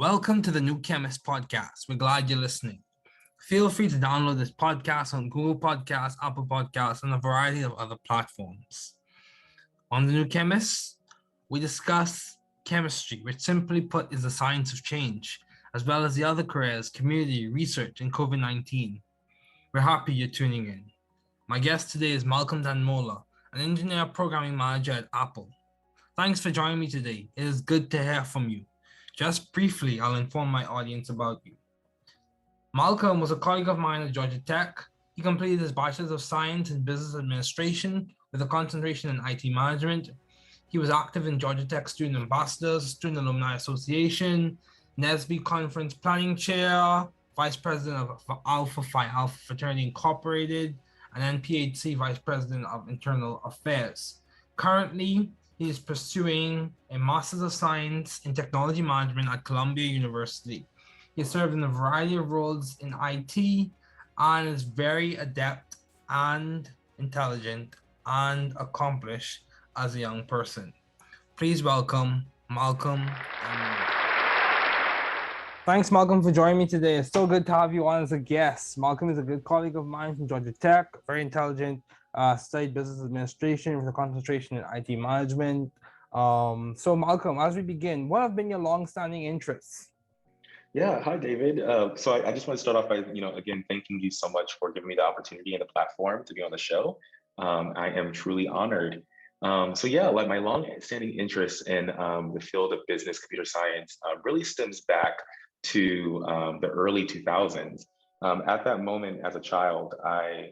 Welcome to the New Chemist podcast. We're glad you're listening. Feel free to download this podcast on Google Podcasts, Apple Podcasts, and a variety of other platforms. On the New Chemist, we discuss chemistry, which simply put is the science of change, as well as the other careers, community, research, and COVID-19. We're happy you're tuning in. My guest today is Malcom Danmola, an engineer programming manager at Apple. Thanks for joining me today. It is good to hear from you. Just briefly, I'll inform my audience about you. Malcom was a colleague of mine at Georgia Tech. He completed his Bachelor's of Science in Business Administration with a concentration in IT management. He was active in Georgia Tech Student Ambassadors, Student Alumni Association, NESB Conference Planning Chair, Vice President of Alpha Phi Alpha Fraternity Incorporated, and NPHC Vice President of Internal Affairs. Currently, he is pursuing a Master's of Science in Technology Management at Columbia University. He served in a variety of roles in IT and is very adept and intelligent and accomplished as a young person. Please welcome Malcom. Thanks, Malcom, for joining me today. It's so good to have you on as a guest. Malcom is a good colleague of mine from Georgia Tech, very intelligent, studied business administration with a concentration in IT management. So Malcom, as we begin, what have been your long-standing interests? Yeah, hi, David. So I just want to start off by, again, thanking you so much for giving me the opportunity and the platform to be on the show. I am truly honored. Like my long-standing interest in the field of business computer science really stems back to the early 2000s. At that moment, as a child, I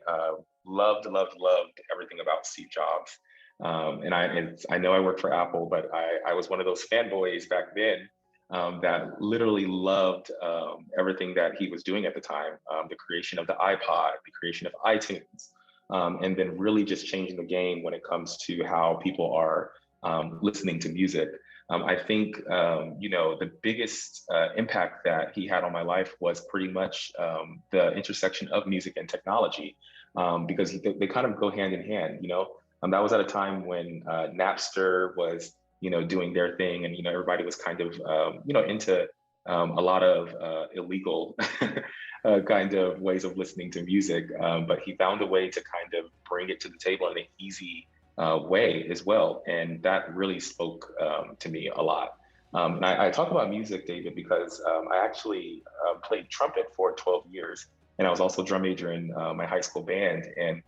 loved everything about Steve Jobs. I know I worked for Apple, but I was one of those fanboys back then that literally loved everything that he was doing at the time, the creation of the iPod, the creation of iTunes, and then really just changing the game when it comes to how people are listening to music. I think, the biggest impact that he had on my life was pretty much the intersection of music and technology, because they kind of go hand in hand, that was at a time when Napster was, doing their thing, and, everybody was kind of, into a lot of illegal kind of ways of listening to music, but he found a way to kind of bring it to the table in an easy way as well. And that really spoke to me a lot. And I talk about music, David, because I actually played trumpet for 12 years. And I was also drum major in my high school band. And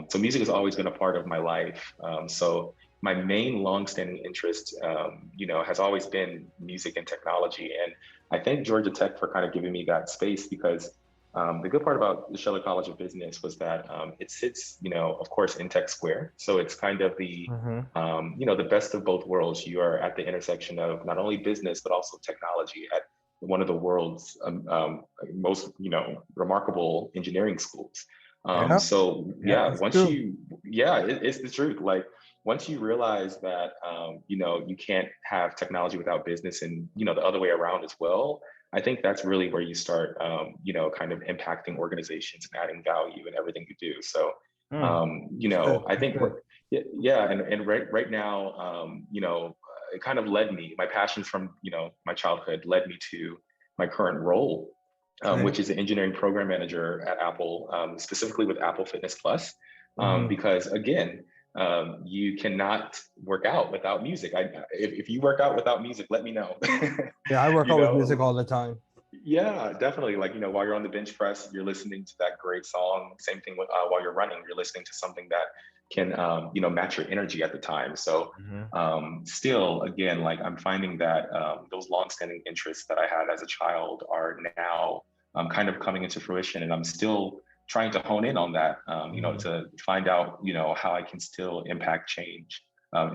so music has always been a part of my life. So my main longstanding interest, has always been music and technology. And I thank Georgia Tech for kind of giving me that space, because the good part about the Scheller College of Business was that it sits, of course, in Tech Square. So it's kind of the, the best of both worlds. You are at the intersection of not only business, but also technology at one of the world's most, remarkable engineering schools. It's the truth. Like, once you realize that, you can't have technology without business, and, the other way around as well, I think that's really where you start, kind of impacting organizations and adding value in everything you do. So, I think, and right now, it kind of led me, my passions from, my childhood led me to my current role, which is an engineering program manager at Apple, specifically with Apple Fitness Plus, because again, you cannot work out without music. If you work out without music, let me know. Yeah, I work out with music all the time. Yeah, definitely. Like, while you're on the bench press, you're listening to that great song. Same thing with while you're running, you're listening to something that can, match your energy at the time. So still, again, like, I'm finding that those longstanding interests that I had as a child are now kind of coming into fruition. And I'm still trying to hone in on that, to find out, how I can still impact change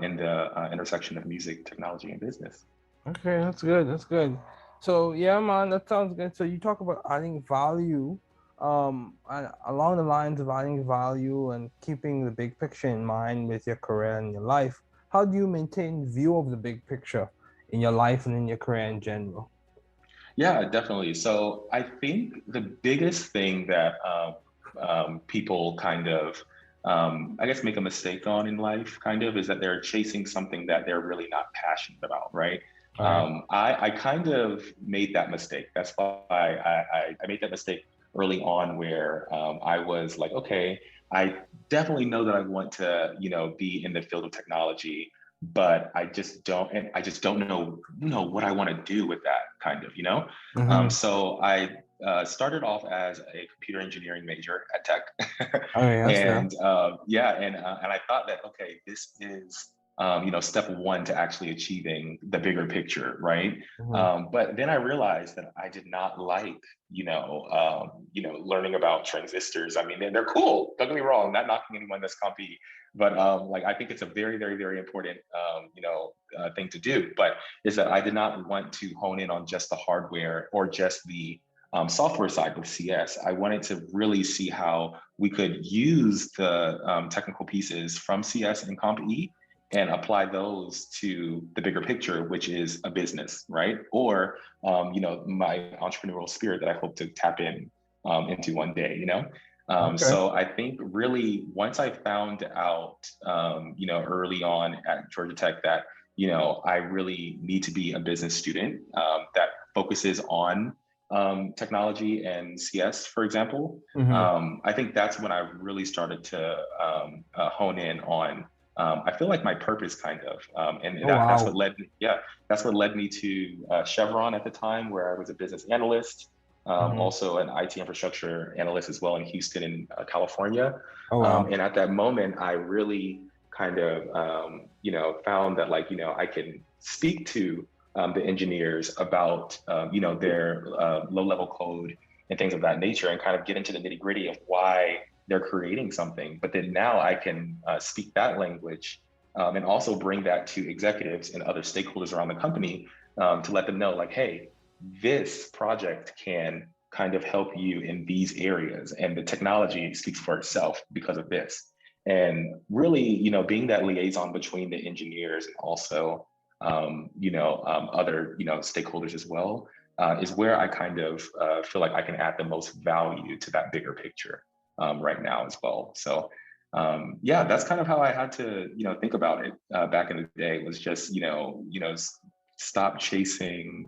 in the intersection of music, technology, and business. Okay, that's good. That's good. So yeah, man, that sounds good. So you talk about adding value, and along the lines of adding value and keeping the big picture in mind with your career and your life. How do you maintain view of the big picture in your life and in your career in general? Yeah, definitely. So I think the biggest thing that people kind of, I guess, make a mistake on in life, kind of, is that they're chasing something that they're really not passionate about, right? All right. I kind of made that mistake. That's why I made that mistake early on, where I was like, okay, I definitely know that I want to, be in the field of technology, but I just don't know, what I want to do with that kind of, Mm-hmm. So I started off as a computer engineering major at Tech, Oh, yeah, that's fair. and and I thought that, okay, this is step one to actually achieving the bigger picture, right? Mm-hmm. But then I realized that I did not like, learning about transistors. I mean, they're cool. Don't get me wrong. Not knocking anyone that's compy, but like I think it's a very, very, very important, thing to do. But is that I did not want to hone in on just the hardware or just the software side with CS. I wanted to really see how we could use the technical pieces from CS and Comp E and apply those to the bigger picture, which is a business, right? Or my entrepreneurial spirit that I hope to tap into one day, Okay. So I think really once I found out, early on at Georgia Tech that, I really need to be a business student that focuses on technology and CS, for example. Mm-hmm. I think that's when I really started to hone in on I feel like my purpose kind of, and Oh, that's what wow. led me, yeah, that's what led me to Chevron at the time, where I was a business analyst, Mm-hmm. also an IT infrastructure analyst as well in Houston in California. Oh, wow. And at that moment, I really kind of, found that like, I can speak to the engineers about, their low level code and things of that nature, and kind of get into the nitty gritty of why they're creating something. But then now I can speak that language, and also bring that to executives and other stakeholders around the company, to let them know like, hey, this project can kind of help you in these areas, and the technology speaks for itself because of this. And really, being that liaison between the engineers and also, other, stakeholders as well, is where I kind of feel like I can add the most value to that bigger picture right now as well. So yeah, that's kind of how I had to, think about it back in the day, was just, stop chasing,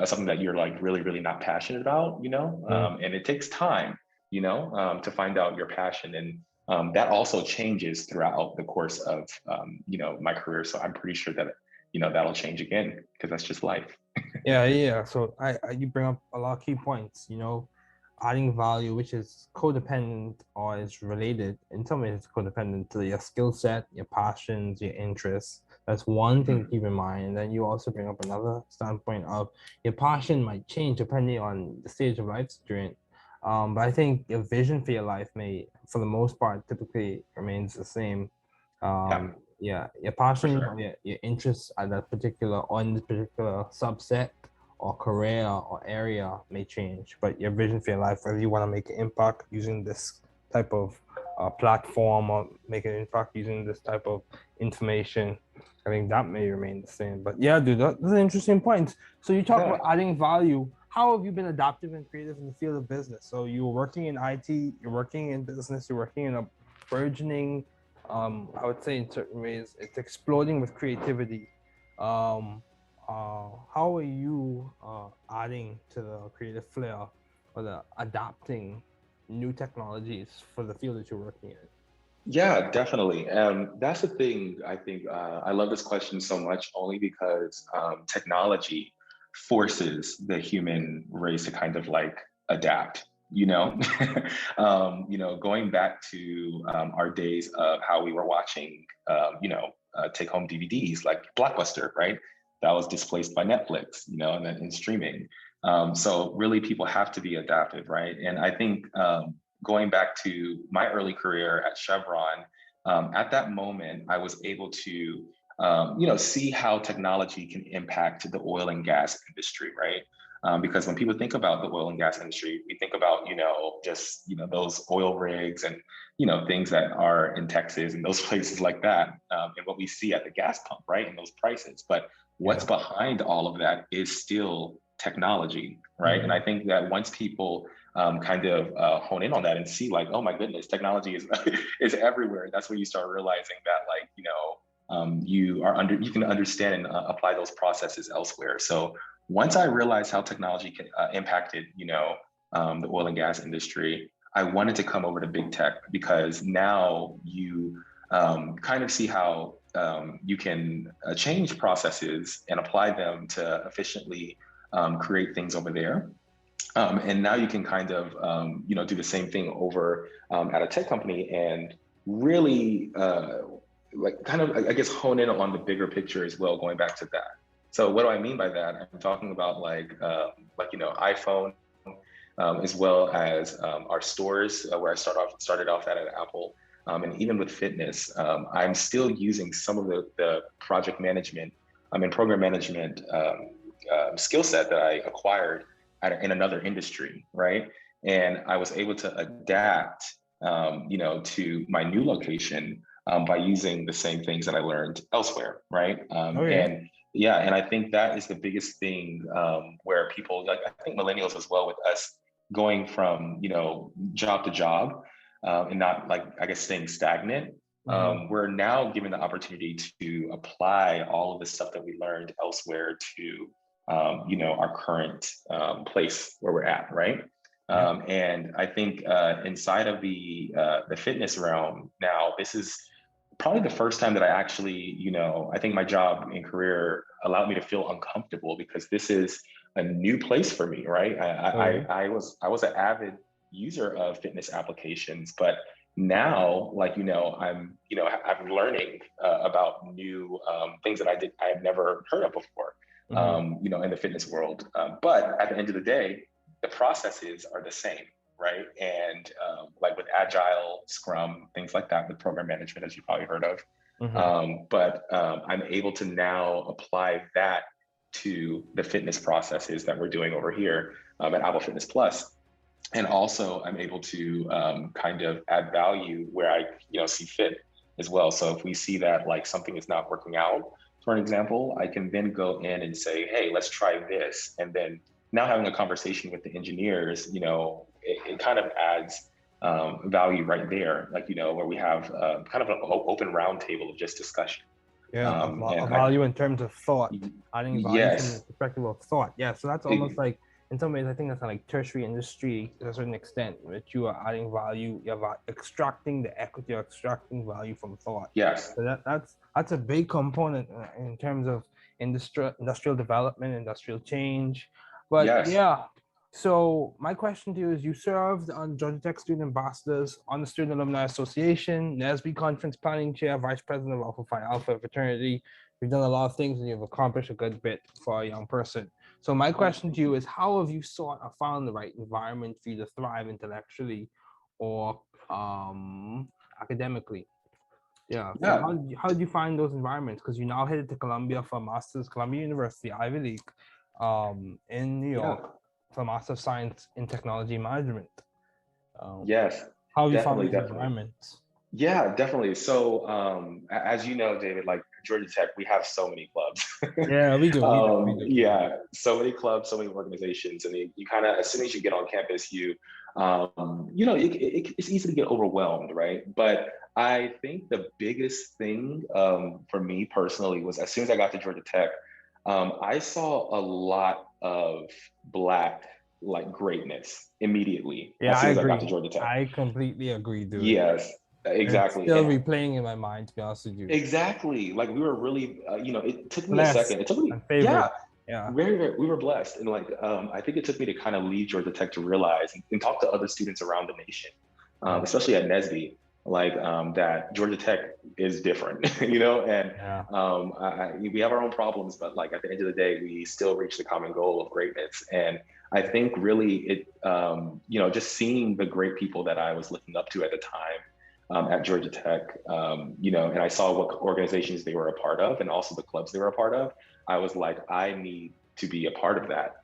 something that you're like really, really not passionate about, Mm-hmm. and it takes time, to find out your passion. And that also changes throughout the course of, my career. So I'm pretty sure that, that'll change again, because that's just life. Yeah, yeah. So you bring up a lot of key points, adding value, which is codependent or is related. In some ways, it's codependent to your skill set, your passions, your interests. That's one thing to keep in mind. And then you also bring up another standpoint of your passion might change depending on the stage of life you're in. But I think your vision for your life may, for the most part, typically remains the same. Yeah, Yeah, your for passion or sure. your interests at that particular on this particular subset or career or area may change, but your vision for your life, whether you want to make an impact using this type of platform or make an impact using this type of information, I think that may remain the same. But yeah, dude, that's an interesting point. So you talk about Yeah. adding value. How have you been adaptive and creative in the field of business? So you're working in IT, you're working in business, you're working in a burgeoning, I would say in certain ways, it's exploding with creativity. Um, how are you adding to the creative flair or the adapting new technologies for the field that you're working in? Yeah, definitely. That's the thing. I think I love this question so much, only because technology forces the human race to kind of like adapt. You know, going back to our days of how we were watching, take home DVDs like Blockbuster, right? That was displaced by Netflix, and then in streaming. So really, people have to be adaptive, right? And I think going back to my early career at Chevron, at that moment, I was able to, see how technology can impact the oil and gas industry, right? Because when people think about the oil and gas industry, we think about, just, those oil rigs and, things that are in Texas and those places like that, and what we see at the gas pump, right? And those prices. But what's Yeah. behind all of that is still technology, right? And I Mm-hmm. think that once people kind of hone in on that and see like, oh my goodness, technology is is everywhere. That's when you start realizing that like, you can understand and apply those processes elsewhere. So once I realized how technology impacted, the oil and gas industry, I wanted to come over to big tech because now you kind of see how you can change processes and apply them to efficiently create things over there. And now you can kind of, do the same thing over at a tech company and really I guess hone in on the bigger picture as well, going back to that. So what do I mean by that? I'm talking about iPhone, as well as our stores where I started off at Apple. And even with fitness, I'm still using some of the project management and program management skill set that I acquired in another industry, right? And I was able to adapt, to my new location by using the same things that I learned elsewhere, right? And I think that is the biggest thing where people, like I think millennials as well, with us going from job to job and not staying stagnant. We're now given the opportunity to apply all of the stuff that we learned elsewhere to our current place where we're at, right? And I think inside of the fitness realm now, this is probably the first time that I actually, I think my job and career allowed me to feel uncomfortable because this is a new place for me, right? I was an avid user of fitness applications, but now, I'm learning about new things that I had never heard of before, in the fitness world. But at the end of the day, the processes are the same, right? And with Agile, Scrum, things like that, with program management, as you probably heard of. But I'm able to now apply that to the fitness processes that we're doing over here at Apple Fitness Plus. And also I'm able to kind of add value where I see fit as well. So if we see that something is not working out, for an example, I can then go in and say, hey, let's try this. And then now having a conversation with the engineers, it kind of adds value right there, where we have kind of an open round table of just discussion. A value in terms of thought, adding value from the perspective of thought. Yeah, so that's almost like, in some ways, I think that's like tertiary industry to a certain extent, that you are adding value, you're extracting the equity, you're extracting value from thought. Yes. So that's a big component in terms of industrial development, industrial change. But so my question to you is, you served on Georgia Tech Student Ambassadors, on the Student Alumni Association, NSBE Conference Planning Chair, Vice President of Alpha Phi Alpha Fraternity. You've done a lot of things and you've accomplished a good bit for a young person. So my question to you is, how have you sought or found the right environment for you to thrive intellectually or academically? So how did you find those environments? Because you now headed to Columbia for a master's, Columbia University, Ivy League, in New York, for a Master of Science in Technology Management. How have you found those environments? Yeah, definitely. So as you know, David, Georgia Tech, we have so many clubs. Yeah, we do. Yeah, so many clubs, so many organizations, and you kind of, as soon as you get on campus, it's easy to get overwhelmed, right? But I think the biggest thing for me personally was, as soon as I got to Georgia Tech, I saw a lot of Black greatness immediately. Yeah, as soon as I got to Georgia Tech. I completely agree, dude. Yes. Exactly. It's still replaying in my mind, to be honest with you. Exactly. We were really, it took me blessed. A second. It took me, yeah. We were blessed. And I think it took me to kind of leave Georgia Tech to realize and talk to other students around the nation, especially at NSBE, that Georgia Tech is different, and we have our own problems, but at the end of the day, we still reach the common goal of greatness. And I think really it, just seeing the great people that I was looking up to at the time, at Georgia Tech, and I saw what organizations they were a part of and also the clubs they were a part of, I was like, I need to be a part of that,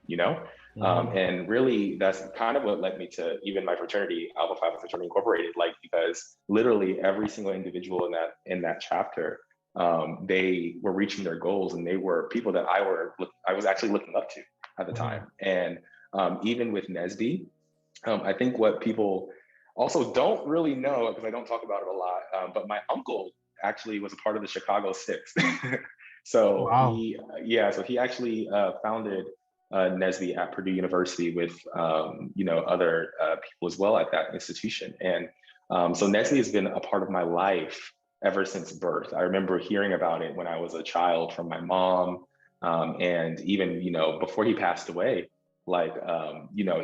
and really that's kind of what led me to even my fraternity, Alpha Phi Alpha Fraternity Incorporated, because literally every single individual in that chapter, they were reaching their goals, and they were people that I was actually looking up to at the time. And even with NSBE, I think what people also don't really know, because I don't talk about it a lot, but my uncle actually was a part of the Chicago Six. So Wow. he actually founded Nesby at Purdue University with other people as well at that institution. And so Nesby has been a part of my life ever since birth. I remember hearing about it when I was a child from my mom, and even before he passed away, like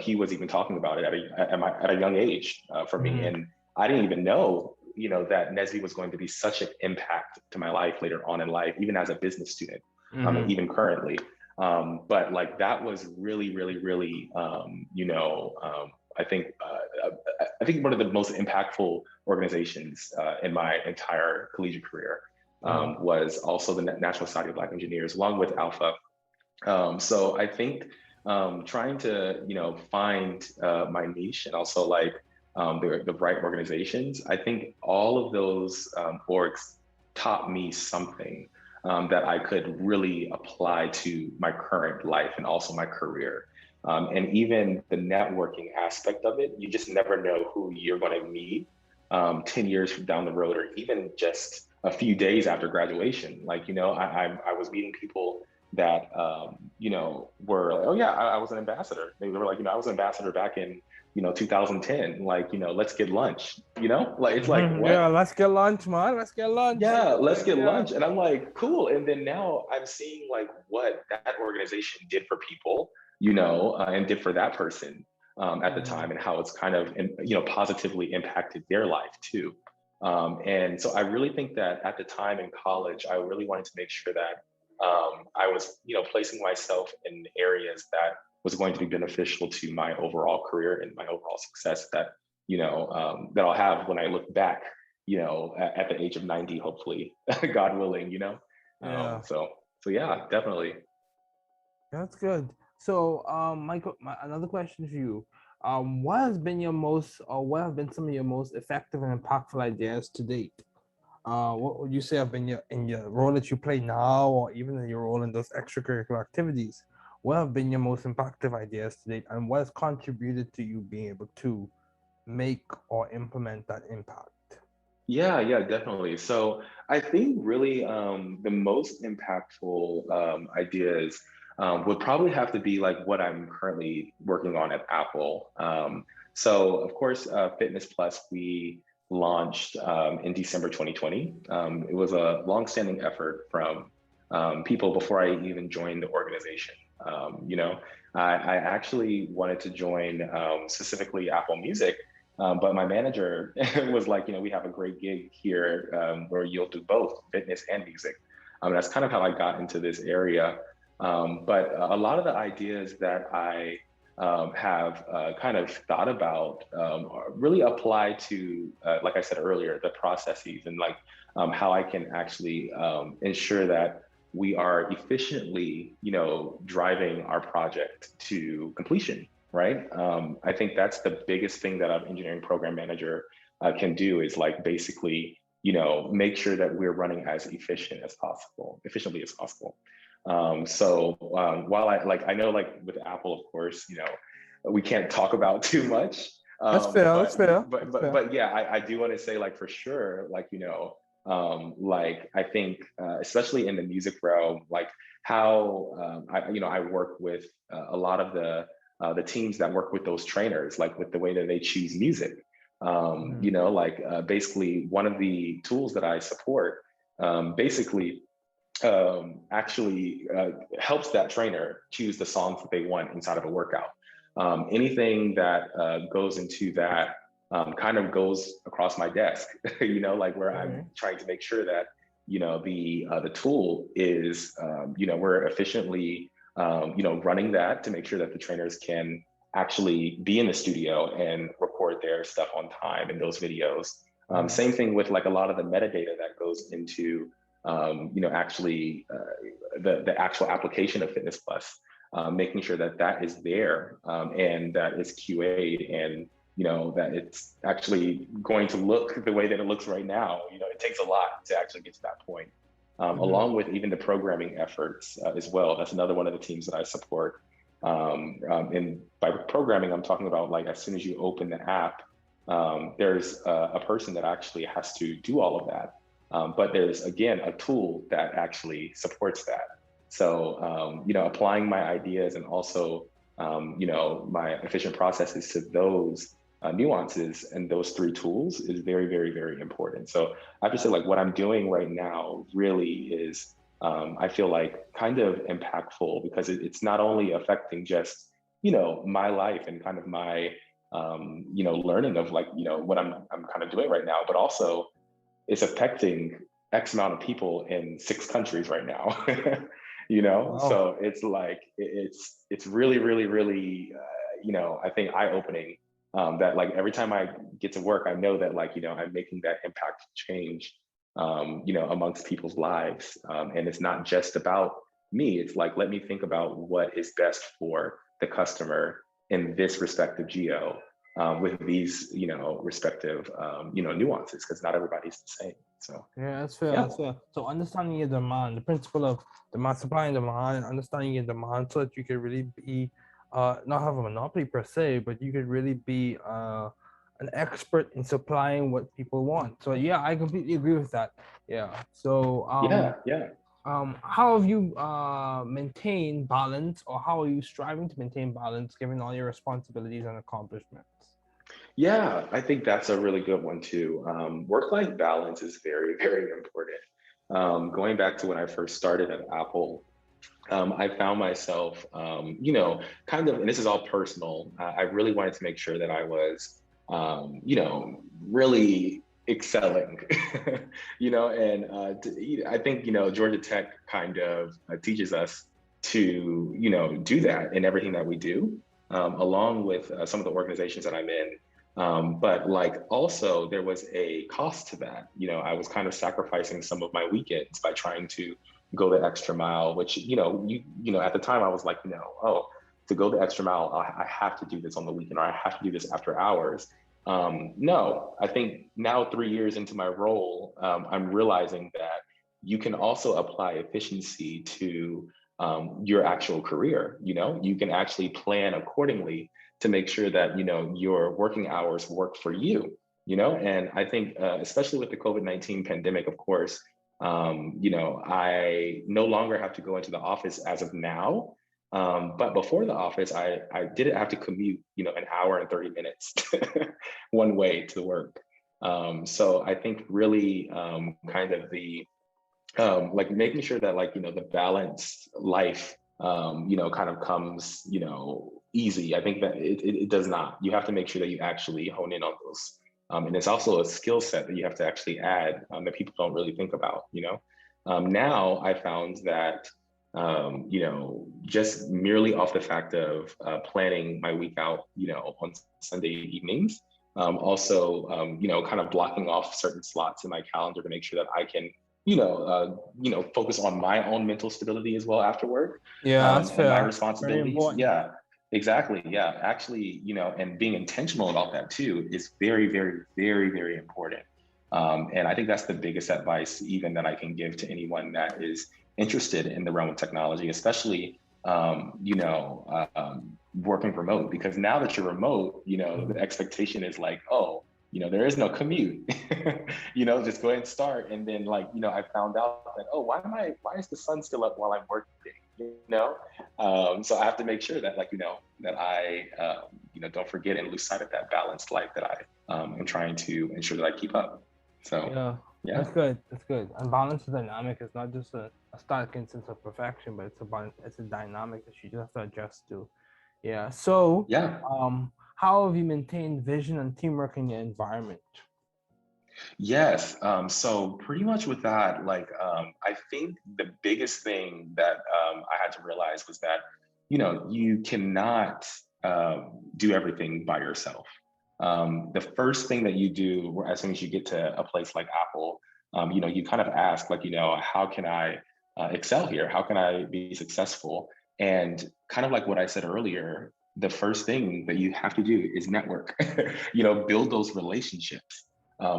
he was even talking about it at a young age for me, Mhm. and I didn't even know that Nesby was going to be such an impact to my life later on in life, even as a business student, and Mhm. even currently. But like that was really, really, really, I think one of the most impactful organizations in my entire collegiate career Wow. was also the National Society of Black Engineers, along with Alpha. So I think trying to find my niche and also like the right organizations. I think all of those orgs taught me something that I could really apply to my current life and also my career. And even the networking aspect of it, you just never know who you're going to meet 10 years from down the road, or even just a few days after graduation. Like, I was meeting people that, were like, oh yeah, I was an ambassador. They were like, I was an ambassador back in, 2010, like, let's get lunch, like, it's like, Mhm. Yeah, what? let's get lunch, man. Let's get lunch. Yeah, let's get Yeah. lunch. And I'm like, cool. And then now I'm seeing like what that organization did for people, and did for that person at the time, Mhm. and how it's kind of, positively impacted their life too. And so I really think that at the time in college, I really wanted to make sure that I was, placing myself in areas that was going to be beneficial to my overall career and my overall success that I'll have when I look back at the age of 90, hopefully, God willing, Yeah. So yeah, definitely. That's good. So, Michael, another question for you. What has been your most, or what have been some of your most effective and impactful ideas to date? What would you say have been in your role that you play now, or even in your role in those extracurricular activities? What have been your most impactful ideas to date, and what has contributed to you being able to make or implement that impact? Yeah, yeah, definitely. So I think really the most impactful ideas would probably have to be like what I'm currently working on at Apple. So of course, Fitness Plus, we launched in December 2020. It was a longstanding effort from people before I even joined the organization. I actually wanted to join specifically Apple Music, but my manager was like, we have a great gig here where you'll do both fitness and music. That's kind of how I got into this area. But a lot of the ideas that I have kind of thought about really apply to, like I said earlier, the processes and like how I can actually ensure that we are efficiently, driving our project to completion, right? I think that's the biggest thing that an engineering program manager can do is like basically, make sure that we're running as efficiently as possible. While I know like with Apple, of course, we can't talk about too much. That's fair. That's fair. That's fair. But yeah, I do want to say like for sure, like, like I think especially in the music realm, like how I work with a lot of the teams that work with those trainers, like with the way that they choose music. Mhm. Basically one of the tools that I support basically actually helps that trainer choose the songs that they want inside of a workout. Anything that goes into that kind of goes across my desk, like where I'm Okay. trying to make sure that the tool is we're efficiently running that to make sure that the trainers can actually be in the studio and record their stuff on time in those videos. Mhm. Same thing with like a lot of the metadata that goes into actually the actual application of Fitness Plus, making sure that that is there and that it's QA'd and that it's actually going to look the way that it looks right now. It takes a lot to actually get to that point, Mhm. along with even the programming efforts as well. That's another one of the teams that I support. And by programming, I'm talking about like as soon as you open the app, there's a person that actually has to do all of that. But there's, again, a tool that actually supports that. So, applying my ideas and also, my efficient processes to those nuances and those three tools is very, very, very important. So I have to say, like, what I'm doing right now really is, I feel like kind of impactful, because it's not only affecting just, my life and kind of my, learning of, like, what I'm kind of doing right now, but also it's affecting X amount of people in 6 countries right now. Wow. So it's like it's really, really, really, I think eye-opening, that, like, every time I get to work, I know that, like, I'm making that impact change, amongst people's lives, and it's not just about me. It's like, let me think about what is best for the customer in this respective geo, with these, respective, nuances, because not everybody's the same. So Yeah, that's fair. yeah. That's fair. So understanding your demand, the principle of demand, supply and demand, and understanding your demand, so that you can really be, not have a monopoly per se, but you could really be an expert in supplying what people want. So yeah, I completely agree with that. Yeah. So Yeah. how have you maintained balance, or how are you striving to maintain balance given all your responsibilities and accomplishments? Yeah, I think that's a really good one too. Work-life balance is very, very important. Going back to when I first started at Apple, I found myself, kind of, and this is all personal. I really wanted to make sure that I was, really excelling, and I think, Georgia Tech kind of teaches us to, do that in everything that we do, along with some of the organizations that I'm in. But, like, also there was a cost to that. I was kind of sacrificing some of my weekends by trying to go the extra mile, which, at the time I was like, oh, to go the extra mile, I have to do this on the weekend, or I have to do this after hours. No, I think now, 3 years into my role, I'm realizing that you can also apply efficiency to, your actual career. You can actually plan accordingly to make sure that, your working hours work for you. And I think, especially with the COVID-19 pandemic, of course, I no longer have to go into the office as of now. But before the office, I didn't have to commute, an hour and 30 minutes one way to work. So I think really, kind of the, like, making sure that, like, the balanced life, kind of comes, easy. I think that it does not. You have to make sure that you actually hone in on those. And it's also a skill set that you have to actually add, that people don't really think about. Now I found that, just merely off the fact of planning my week out, on Sunday evenings, also, kind of blocking off certain slots in my calendar to make sure that I can, focus on my own mental stability as well after work, Yeah, that's and my fair. Very responsibilities. important. Yeah, exactly. Yeah, actually, and being intentional about that too is very, very, very, very important. And I think that's the biggest advice even that I can give to anyone that is interested in the realm of technology, especially, working remote, because now that you're remote, the expectation is like, oh, there is no commute. Just go ahead and start. And then, like, I found out that, oh, why is the sun still up while I'm working? So I have to make sure that, like, that I, don't forget and lose sight of that balanced life that I, am trying to ensure that I keep up. So, Yeah, yeah. that's good. That's good. And balance is dynamic. It's not just a static instance of perfection, but it's a dynamic that you just have to adjust to. Yeah. So, Yeah. how have you maintained vision and teamwork in your environment? Yes. So pretty much with that, like, I think the biggest thing that, I had to realize was that, you cannot, do everything by yourself. The first thing that you do as soon as you get to a place like Apple, you kind of ask, like, how can I, excel here? How can I be successful? And kind of like what I said earlier, the first thing that you have to do is network, build those relationships,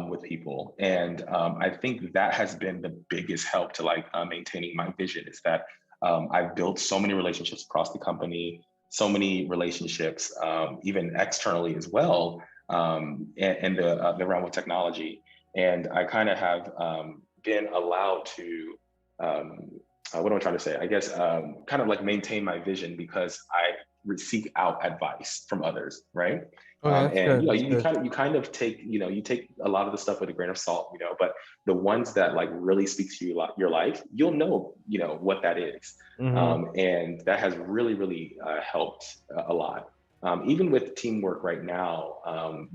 with people. And, I think that has been the biggest help to, like, maintaining my vision, is that, I've built so many relationships across the company, so many relationships, even externally as well, in the realm of technology. And I kind of have, been allowed to, what am I trying to say? I guess kind of like maintain my vision because I seek out advice from others, right? Okay, that's And good. That's you good. kind of take you take a lot of the stuff with a grain of salt, but the ones that like really speak to you your life, you'll know what that is, Mm-hmm. and that has really helped a lot. Even with teamwork right now,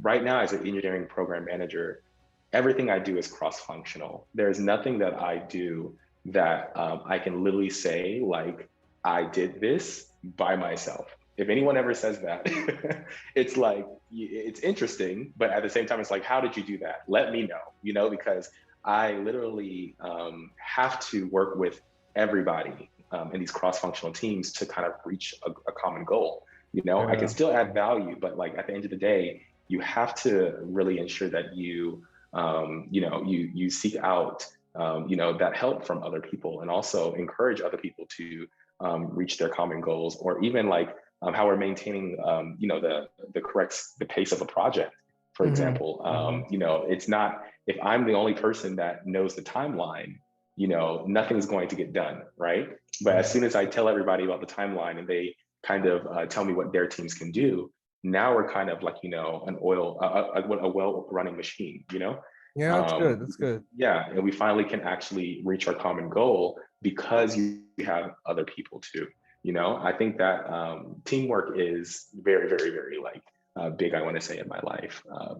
right now as an engineering program manager, everything I do is cross-functional. There's nothing that I do that I can literally say like I did this by myself. If anyone ever says that, it's like it's interesting, but at the same time, it's like, how did you do that? Let me know, because I literally have to work with everybody in these cross-functional teams to kind of reach a common goal. I can Yeah. still add value, but like at the end of the day, you have to really ensure that you seek out that help from other people, and also encourage other people to reach their common goals, or even like how we're maintaining the pace of a project, for Mm-hmm. example. Mm-hmm. It's not, if I'm the only person that knows the timeline, nothing's going to get done, right? But as Yeah. soon as I tell everybody about the timeline and they kind of tell me what their teams can do, now we're kind of like a well-running machine. Yeah, that's good. That's good. Yeah, and we finally can actually reach our common goal because you have other people too. I think that teamwork is very, very, very like big, I want to say, in my life,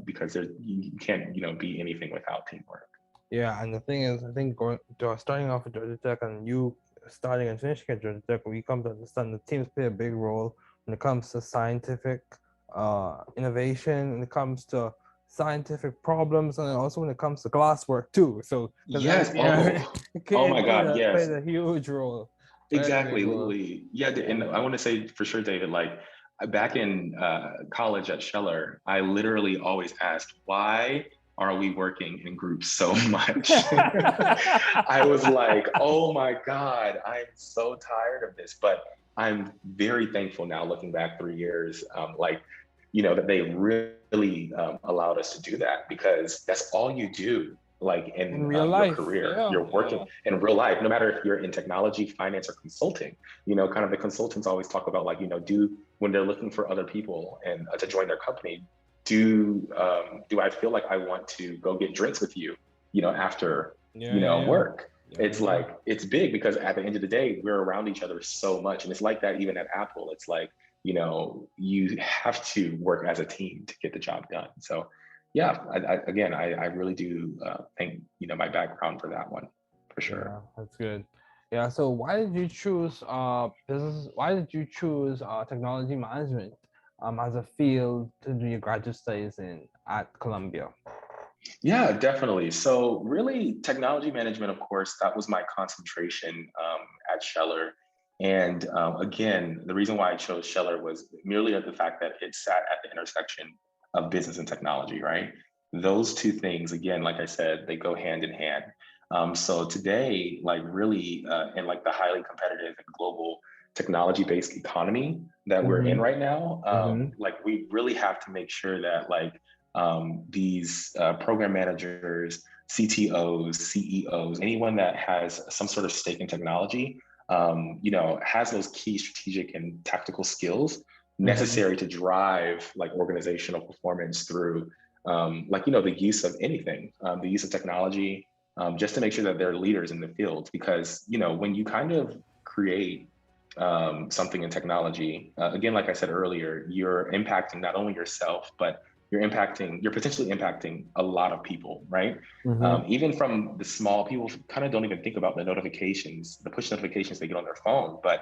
because you can't be anything without teamwork. Yeah, and the thing is, I think starting off at Georgia Tech and you starting and finishing at Georgia Tech, we come to understand that teams play a big role when it comes to scientific innovation, when it comes to scientific problems, and also when it comes to classwork too. So, Yes. yeah, Oh my God. plays Yes. a huge role, very big Exactly. role. Literally. Yeah. And I want to say for sure, David, like back in college at Scheller, I literally always asked, why are we working in groups so much? I was like, oh my God, I'm so tired of this. But I'm very thankful now, looking back 3 years, that they really allowed us to do that, because that's all you do. Like In in real your life, career, yeah, you're working in real life, no matter if you're in technology, finance, or consulting. Kind of the consultants always talk about like, when they're looking for other people and to join their company, do I feel like I want to go get drinks with you, after yeah. work? It's like, it's big, because at the end of the day, we're around each other so much. And it's like that even at Apple. It's like, you have to work as a team to get the job done. So yeah, I really do thank my background for that one, for sure. Yeah, that's good. Yeah, so why did you choose business? Why did you choose technology management as a field to do your graduate studies in at Columbia? Yeah, definitely. So really, technology management, of course, that was my concentration at Scheller. And again, the reason why I chose Scheller was merely of the fact that it sat at the intersection of business and technology, right? Those two things, again, like I said, they go hand in hand. So today, like really, in like the highly competitive and global technology-based economy that we're in Mm-hmm. right now, Mm-hmm. like we really have to make sure that like these program managers, CTOs, CEOs, anyone that has some sort of stake in technology, has those key strategic and tactical skills Mm-hmm. necessary to drive like organizational performance through, the use of anything, the use of technology, just to make sure that they're leaders in the field. Because, when you kind of create something in technology, again, like I said earlier, you're impacting not only yourself, but you're potentially impacting a lot of people, right? Mm-hmm. Even from the small, people kind of don't even think about the notifications, the push notifications they get on their phone, but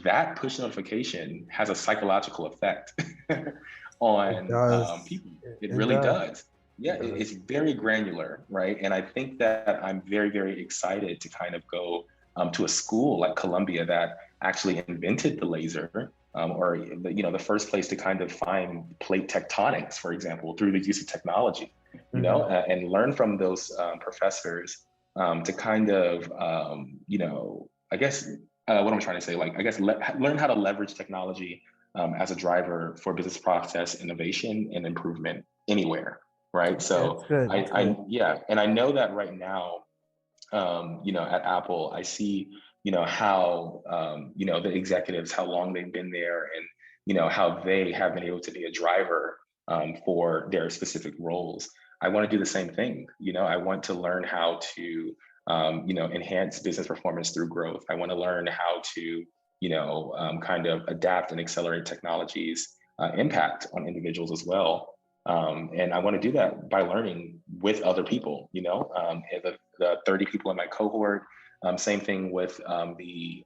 that push notification has a psychological effect It on does. people. It, It it really does. does. Yeah, It does. it's very granular, right? And I think that I'm very, very excited to kind of go to a school like Columbia that actually invented the laser, or the first place to kind of find plate tectonics, for example, through the use of technology, Mm-hmm. and learn from those professors, to kind of, I guess what I'm trying to say, like, I guess learn how to leverage technology as a driver for business process innovation and improvement anywhere. right? So That's good. yeah, and I know that right now, at Apple, I see, how, the executives, how long they've been there, and, how they have been able to be a driver for their specific roles. I want to do the same thing. I want to learn how to, enhance business performance through growth. I want to learn how to, kind of adapt and accelerate technologies impact on individuals as well. And I want to do that by learning with other people, and the 30 people in my cohort. Same thing with the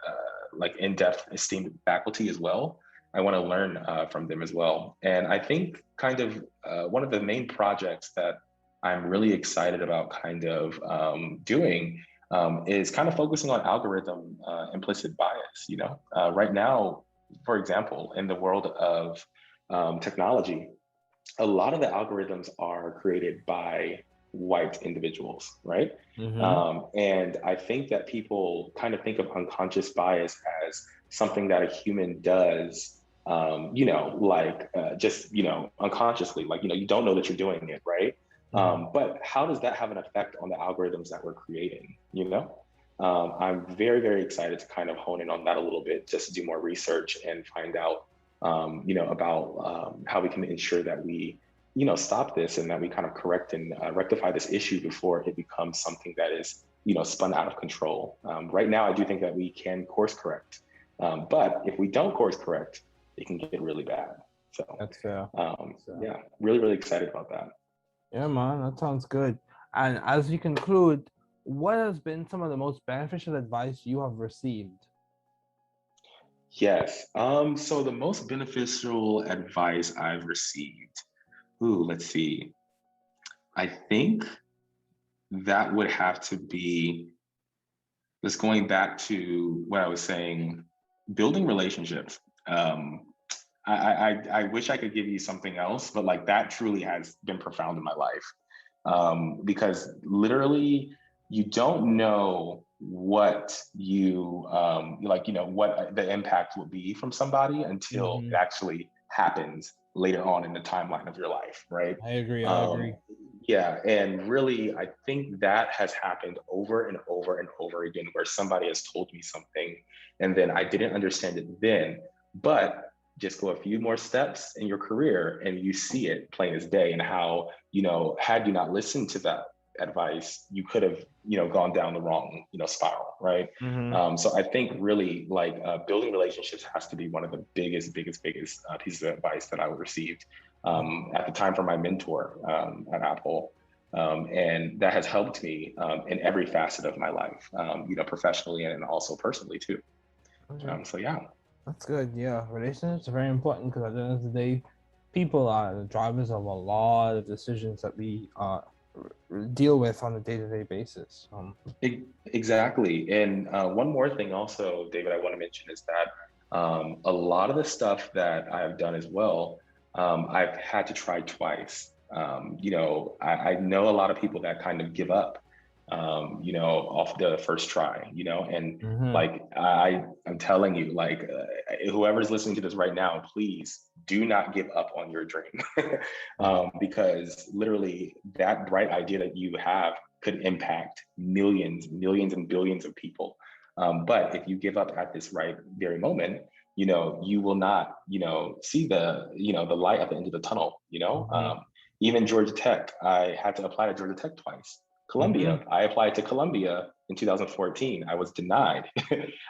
like in-depth esteemed faculty as well. I want to learn from them as well. And I think kind of one of the main projects that I'm really excited about kind of doing is kind of focusing on algorithm implicit bias. Right now, for example, in the world of technology, a lot of the algorithms are created by white individuals, right? And I think that people kind of think of unconscious bias as something that a human does, just, unconsciously, like, you don't know that you're doing it, right? But how does that have an effect on the algorithms that we're creating, I'm very, very excited to kind of hone in on that a little bit, just to do more research and find out about how we can ensure that we, stop this and that we kind of correct and rectify this issue before it becomes something that is, spun out of control. Right now, I do think that we can course correct, but if we don't course correct, it can get really bad. So That's fair. Yeah, really, really excited about that. Yeah, man, that sounds good. And as you conclude, what has been some of the most beneficial advice you have received? Yes. So the most beneficial advice I've received. Ooh, let's see. I think that would have to be just going back to what I was saying, building relationships. I wish I could give you something else, but like that truly has been profound in my life. Because literally you don't know what you what the impact will be from somebody until it actually happens later on in the timeline of your life, right? I agree. Yeah, and really, I think that has happened over and over and over again, where somebody has told me something, and then I didn't understand it then, but just go a few more steps in your career, and you see it plain as day, and how, had you not listened to that advice, you could have, gone down the wrong, spiral, right? So I think really like building relationships has to be one of the biggest pieces of advice that I received at the time from my mentor at Apple. And that has helped me in every facet of my life, professionally and also personally too. So yeah. That's good. Yeah, relationships are very important because at the end of the day, people are the drivers of a lot of decisions that we deal with on a day-to-day basis. Exactly. And one more thing also, David, I want to mention is that a lot of the stuff that I've done as well, I've had to try twice. I know a lot of people that kind of give up, off the first try, and like I'm telling you, like whoever's listening to this right now, please do not give up on your dream, because literally that bright idea that you have could impact millions and billions of people. But if you give up at this very moment, you will not, see the light at the end of the tunnel. Even Georgia Tech, I had to apply to Georgia Tech twice. Columbia, I applied to Columbia in 2014. I was denied.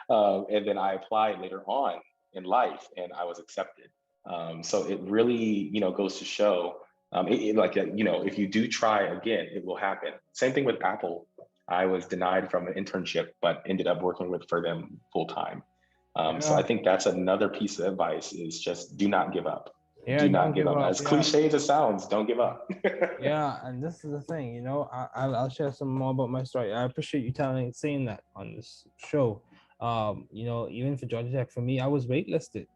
And then I applied later on in life and I was accepted. So it really, goes to show, if you do try again, it will happen. Same thing with Apple. I was denied from an internship, but ended up working for them full time. So I think that's another piece of advice is just do not give up. Yeah, do not give up. As cliche as it sounds, don't give up. Yeah, and this is the thing, I'll share some more about my story. I appreciate you saying that on this show. Even for Georgia Tech, for me, I was waitlisted,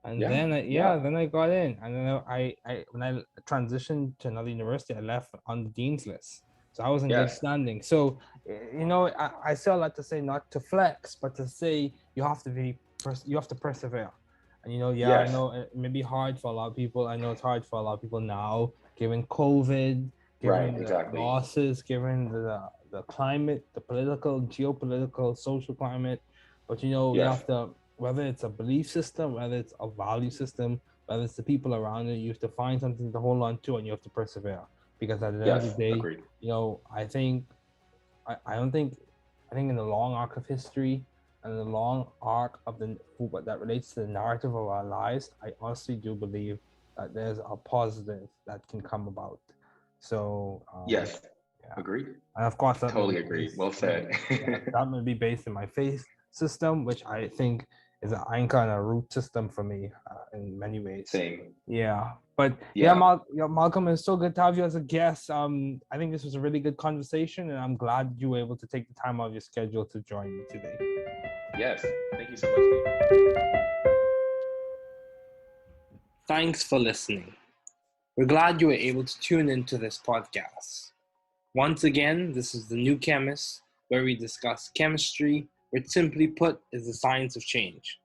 and then I got in, and then I when I transitioned to another university, I left on the dean's list, so I was in good standing. So, I still like to say not to flex, but to say you have to persevere. And I know it may be hard for a lot of people. I know it's hard for a lot of people now. given COVID, Right, given the exactly. losses, given the climate, the political, geopolitical, social climate. But you Yes, have to, whether it's a belief system, whether it's a value system, whether it's the people around you, you have to find something to hold on to, and you have to persevere. Because at the end of yes, the day, agreed. I think I don't think I think in the long arc of history and the long arc of the what that relates to the narrative of our lives, I honestly do believe that there's a positive that can come about. So Yes, yeah, agreed. and of course that may Totally be agreed. based Well said. that may be based in my faith system, which I think is an anchor and a root system for me in many ways. Same. Yeah, but Yeah. Malcolm, it's so good to have you as a guest. I think this was a really good conversation, and I'm glad you were able to take the time out of your schedule to join me today. Yes. Thank you so much, David. Thanks for listening. We're glad you were able to tune into this podcast. Once again, this is The New Chemist, where we discuss chemistry, which simply put is the science of change,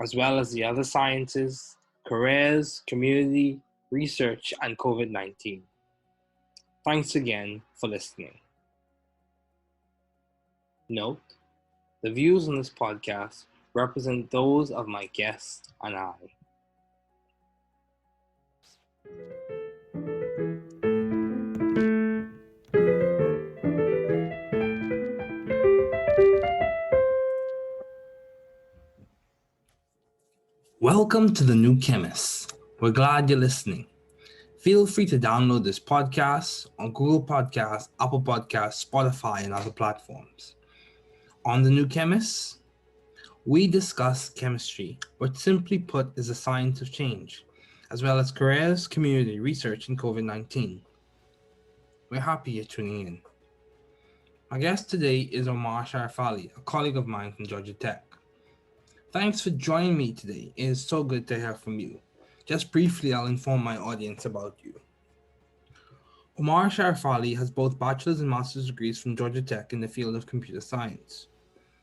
as well as the other sciences, careers, community, research, and COVID-19. Thanks again for listening. Note, the views on this podcast represent those of my guest and I. Welcome to The New Chemist. We're glad you're listening. Feel free to download this podcast on Google Podcasts, Apple Podcasts, Spotify, and other platforms. On The New Chemist, we discuss chemistry, which simply put is the science of change, as well as careers, community, research, and COVID-19. We're happy you're tuning in. My guest today is Omar Sharafali, a colleague of mine from Georgia Tech. Thanks for joining me today. It is so good to hear from you. Just briefly, I'll inform my audience about you. Omar Sharafali has both bachelor's and master's degrees from Georgia Tech in the field of computer science.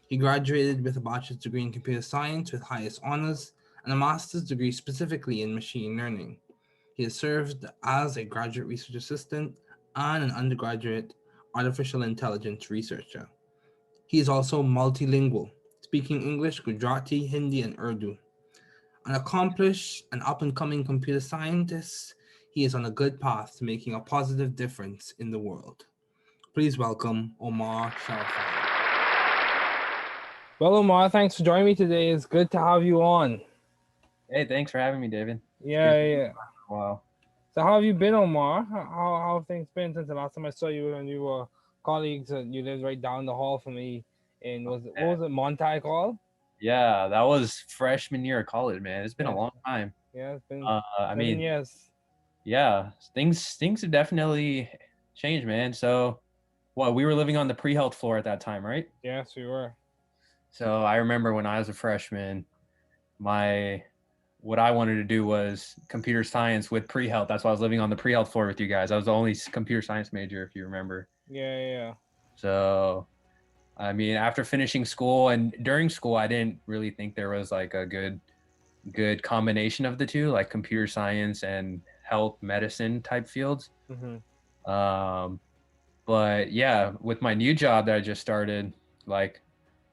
He graduated with a bachelor's degree in computer science with highest honors and a master's degree specifically in machine learning. He has served as a graduate research assistant and an undergraduate artificial intelligence researcher. He is also multilingual, speaking English, Gujarati, Hindi, and Urdu. An accomplished and up-and-coming computer scientist, he is on a good path to making a positive difference in the world. Please welcome Omar Sharafali. Well, Omar, thanks for joining me today. It's good to have you on. Hey, thanks for having me, David. Yeah. Wow. So how have you been, Omar? How have things been since the last time I saw you and you were colleagues and you lived right down the hall from me in, what was it, Montague Hall? Yeah, that was freshman year of college, man. It's been a long time. Yeah, it's been 7 years. Yeah, things have definitely changed, man. So, we were living on the pre-health floor at that time, right? Yes, we were. So I remember when I was a freshman, what I wanted to do was computer science with pre-health. That's why I was living on the pre-health floor with you guys. I was the only computer science major, if you remember. Yeah. So, I mean, after finishing school and during school, I didn't really think there was like a good combination of the two, like computer science and health medicine type fields. Mm-hmm. But yeah, with my new job that I just started, like,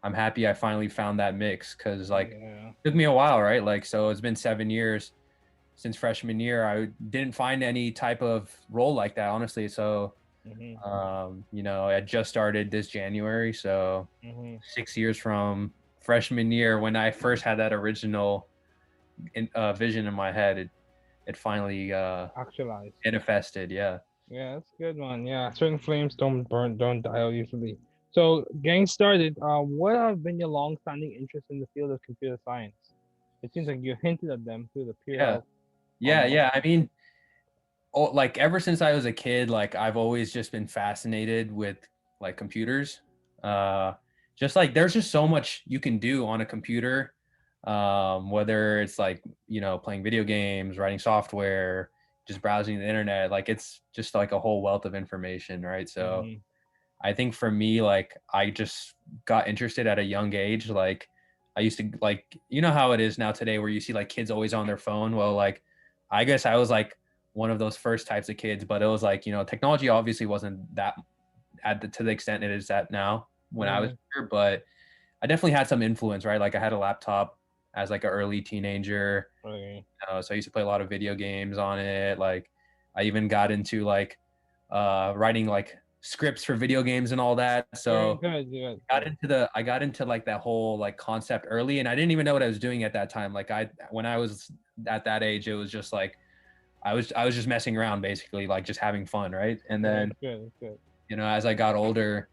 I'm happy I finally found that mix because it took me a while, right? Like, so it's been 7 years since freshman year. I didn't find any type of role like that, honestly. So, I just started this January. So 6 years from freshman year, when I first had that original vision in my head, it finally actualized, manifested. Yeah. Yeah, that's a good one. Yeah, certain flames don't die usually. So, getting started, what have been your long-standing interests in the field of computer science? It seems like you hinted at them through the period. Yeah. I mean, like ever since I was a kid, like I've always just been fascinated with like computers. Just like there's just so much you can do on a computer, whether it's like, playing video games, writing software, just browsing the internet. Like it's just like a whole wealth of information, right? So I think for me, like I just got interested at a young age. Like I used to, like, how it is now today where you see like kids always on their phone. Well, like I guess I was like one of those first types of kids, but it was like, you know, technology obviously wasn't that to the extent it is at now when I was here, but I definitely had some influence, right? Like I had a laptop as like an early teenager. Okay. So I used to play a lot of video games on it. Like I even got into like writing like scripts for video games and all that. So Good. I got into like that whole like concept early, and I didn't even know what I was doing at that time. Like when I was at that age, it was just like I was just messing around basically, like just having fun, right? And then Good. you know, as I got older,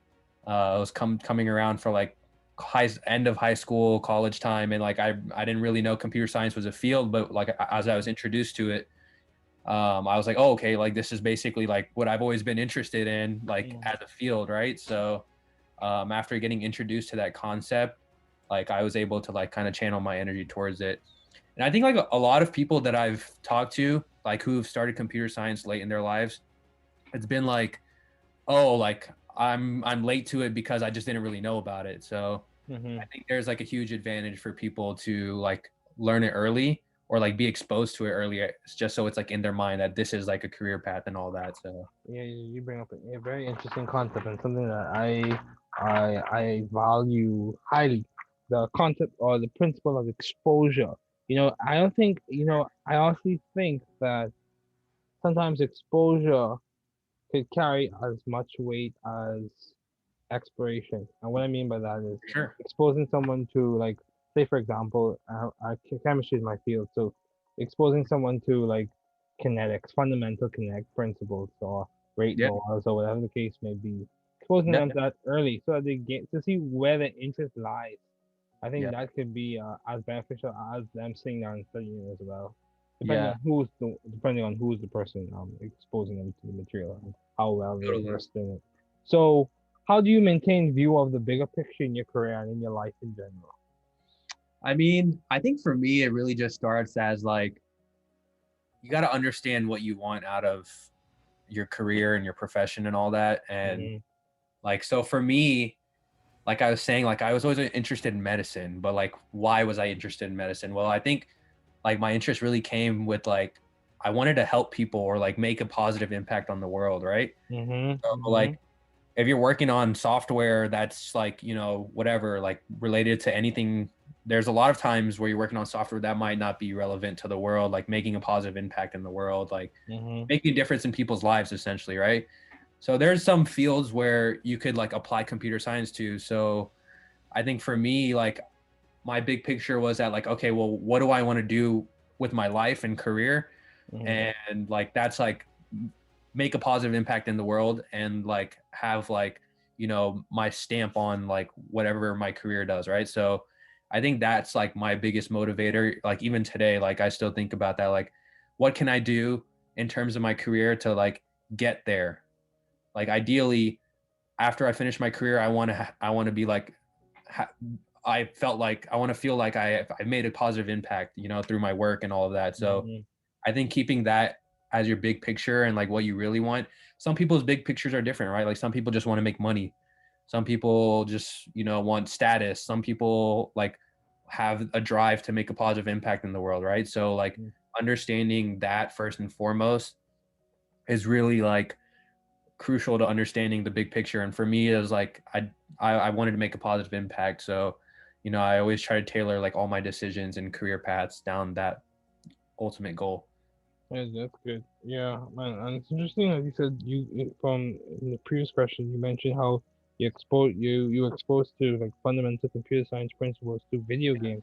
I was coming around for like end of high school, college time, and like I didn't really know computer science was a field, but like as I was introduced to it, I was like, oh, okay, like this is basically like what I've always been interested in, like as a field, right? So after getting introduced to that concept, like I was able to like kind of channel my energy towards it. And I think like a lot of people that I've talked to, like who've started computer science late in their lives, it's been like, oh, like I'm late to it because I just didn't really know about it. So I think there's like a huge advantage for people to like learn it early or like be exposed to it earlier, just so it's like in their mind that this is like a career path and all that. So Yeah, you bring up a very interesting concept and something that I value highly. The concept or the principle of exposure. You know, I don't think, you know, I honestly think that sometimes exposure could carry as much weight as exploration. And what I mean by that is sure. exposing someone to, like, say for example, chemistry is my field, so exposing someone to like kinetics, fundamental kinetic principles, or rate laws, or whatever the case may be, exposing them to that early so that they get to see where their interest lies. I think that could be as beneficial as them sitting down and studying as well. Depending on who's the person exposing them to the material and how well they're versed in it. So, how do you maintain view of the bigger picture in your career and in your life in general? I mean, I think for me, it really just starts as like, you got to understand what you want out of your career and your profession and all that. And like, so for me, like I was saying, like I was always interested in medicine, but like, why was I interested in medicine? Well, I think like my interest really came with like, I wanted to help people or like make a positive impact on the world. Right. So like, if you're working on software that's like, you know, whatever, like related to anything, there's a lot of times where you're working on software that might not be relevant to the world, like making a positive impact in the world, like making a difference in people's lives, essentially, right? So there's some fields where you could like apply computer science to. So I think for me, like my big picture was that like, okay, well, what do I want to do with my life and career? And like, that's like, make a positive impact in the world and like have like, you know, my stamp on like whatever my career does, right? So I think that's like my biggest motivator. Like even today, like I still think about that, like what can I do in terms of my career to like get there? Like ideally after I finish my career, I want to be like, I felt like I want to feel like I made a positive impact, you know, through my work and all of that. So I think keeping that as your big picture and like what you really want. Some people's big pictures are different, right? Like some people just want to make money. Some people just, you know, want status. Some people like have a drive to make a positive impact in the world, right? So like understanding that first and foremost is really like crucial to understanding the big picture. And for me, it was like I wanted to make a positive impact. So, you know, I always try to tailor like all my decisions and career paths down that ultimate goal. Yeah, that's good. Yeah, man, and it's interesting that you said from in the previous question you mentioned how you were exposed to like fundamental computer science principles through video games.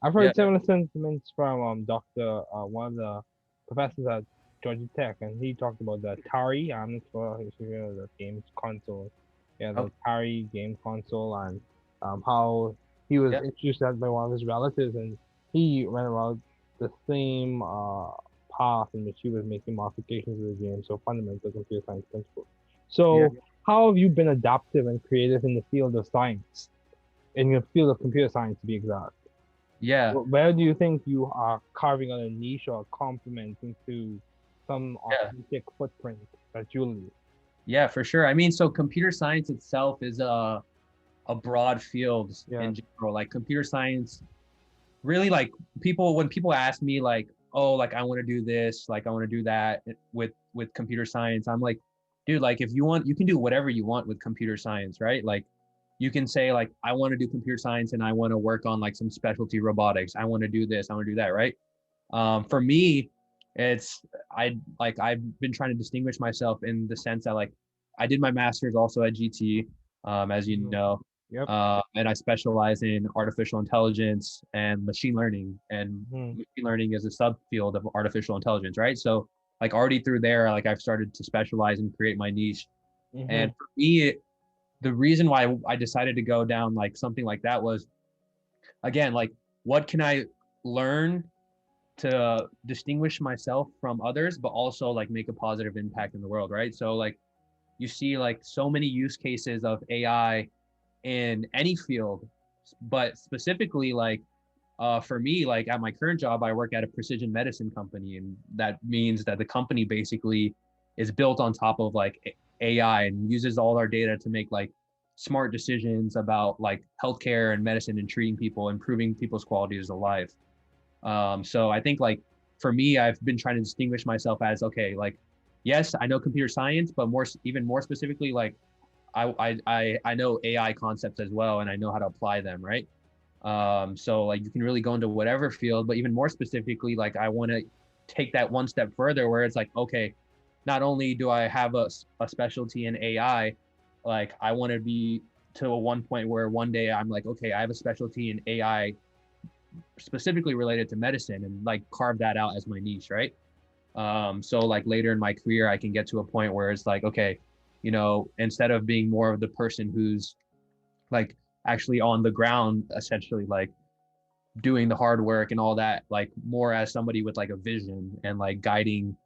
I've heard similar sentiments from Doctor one of the professors at Georgia Tech, and he talked about the Atari. I'm not sure if you hear the games console. Yeah, the Atari game console, and how he was introduced to that by one of his relatives, and he went around the same path in which he was making modifications to the game, so fundamental computer science principles. So how have you been adaptive and creative in the field of science, in the field of computer science to be exact? Where do you think you are carving out a niche or complementing to some authentic footprint that you leave? Yeah, for sure. I mean, so computer science itself is a broad field in general. Like computer science, really, like when people ask me like, oh, like I want to do this, like I want to do that with computer science. I'm like, dude, like if you want, you can do whatever you want with computer science, right? Like you can say like I want to do computer science and I want to work on like some specialty robotics. I want to do this, I want to do that, right? For me, it's I've been trying to distinguish myself in the sense that like I did my master's also at GT, as you know, Yep. and I specialize in artificial intelligence and machine learning. And Mhm. machine learning is a subfield of artificial intelligence, right? So like already through there, like I've started to specialize and create my niche. And for me, the reason why I decided to go down like something like that was, again, like what can I learn to distinguish myself from others, but also like make a positive impact in the world, right? So like you see like so many use cases of AI in any field, but specifically like for me, like at my current job, I work at a precision medicine company, and that means that the company basically is built on top of like AI and uses all our data to make like smart decisions about like healthcare and medicine and treating people, improving people's qualities of life. So I think like for me, I've been trying to distinguish myself as, okay, like yes, I know computer science, but even more specifically, like I know AI concepts as well, and I know how to apply them, right? So like you can really go into whatever field, but even more specifically, like I want to take that one step further where it's like, okay, not only do I have a specialty in AI, like I want to be to a one point where one day I'm like, okay, I have a specialty in AI specifically related to medicine, and like carve that out as my niche, right? So like later in my career, I can get to a point where it's like, okay, you know, instead of being more of the person who's like actually on the ground, essentially like doing the hard work and all that, like more as somebody with like a vision and like guiding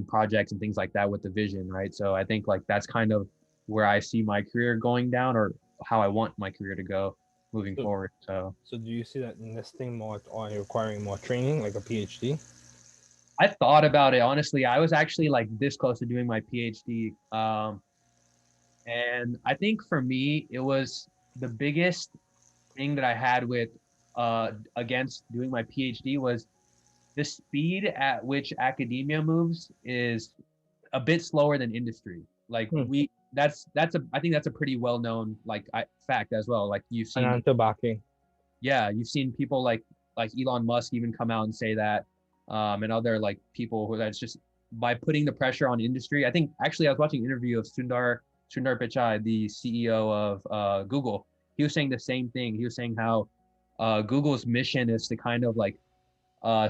projects and things like that with the vision, right? So I think like that's kind of where I see my career going down, or how I want my career to go moving So- forward. So So do you see that investing more or requiring more training, like a PhD? I thought about it honestly. I was actually like this close to doing my PhD, and I think for me it was the biggest thing that I had with against doing my PhD was the speed at which academia moves is a bit slower than industry. Like Hmm. that's a I think that's a pretty well known like fact as well. Like you've seen, Financial backing. yeah, you've seen people like Elon Musk even come out and say that, and other like people who that's just by putting the pressure on industry. I think actually I was watching an interview of Sundar Pichai, the CEO of Google. He was saying the same thing. He was saying how Google's mission is to kind of like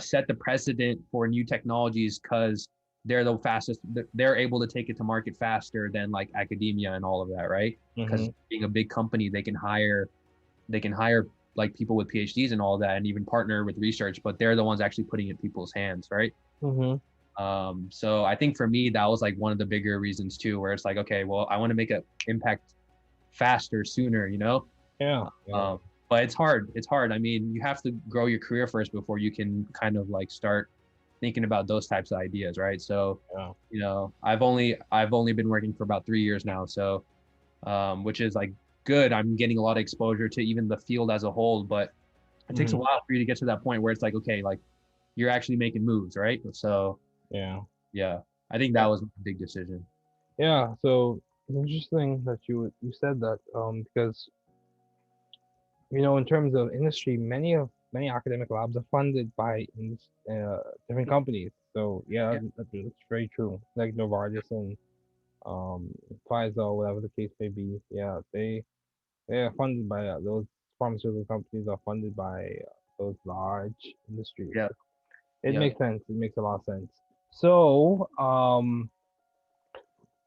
set the precedent for new technologies because they're the fastest. They're able to take it to market faster than like academia and all of that, right? Because being a big company, they can hire like people with PhDs and all that, and even partner with research, but they're the ones actually putting it in people's hands, right? So I think for me, that was like one of the bigger reasons too, where it's like, okay, well, I want to make an impact faster, sooner, you know? Yeah. But it's hard. It's hard. I mean, you have to grow your career first before you can kind of like start thinking about those types of ideas, right? So, Yeah. you know, I've only been working for about 3 years now, so which is like good. I'm getting a lot of exposure to even the field as a whole, but it takes a while for you to get to that point where it's like, okay, like you're actually making moves, right? So Yeah. yeah, I think that was a big decision. Yeah. So it's interesting that you said that because in terms of industry, many academic labs are funded by different companies. So yeah, Yeah. that's very true. Like Novartis and um Pfizer, whatever the case may be. Yeah, they are funded by those pharmaceutical companies are funded by those large industries. Yeah. It Yeah. makes sense. It makes a lot of sense. So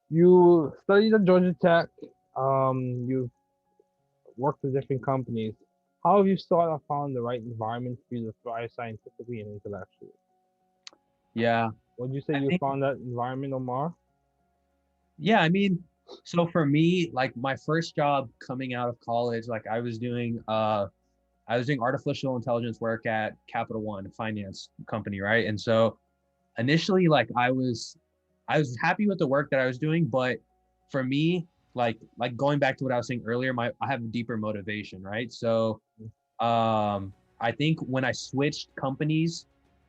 you studied at Georgia Tech. You worked with different companies. How have you sort of found the right environment for you to thrive scientifically and intellectually? Yeah. Would you say I you think, found that environment, Omar? yeah, I mean, so for me, like my first job coming out of college, like I was doing artificial intelligence work at Capital One, a finance company, right? And so initially, like I was happy with the work that I was doing, but for me, like going back to what I was saying earlier, I have a deeper motivation, right? So I think when I switched companies,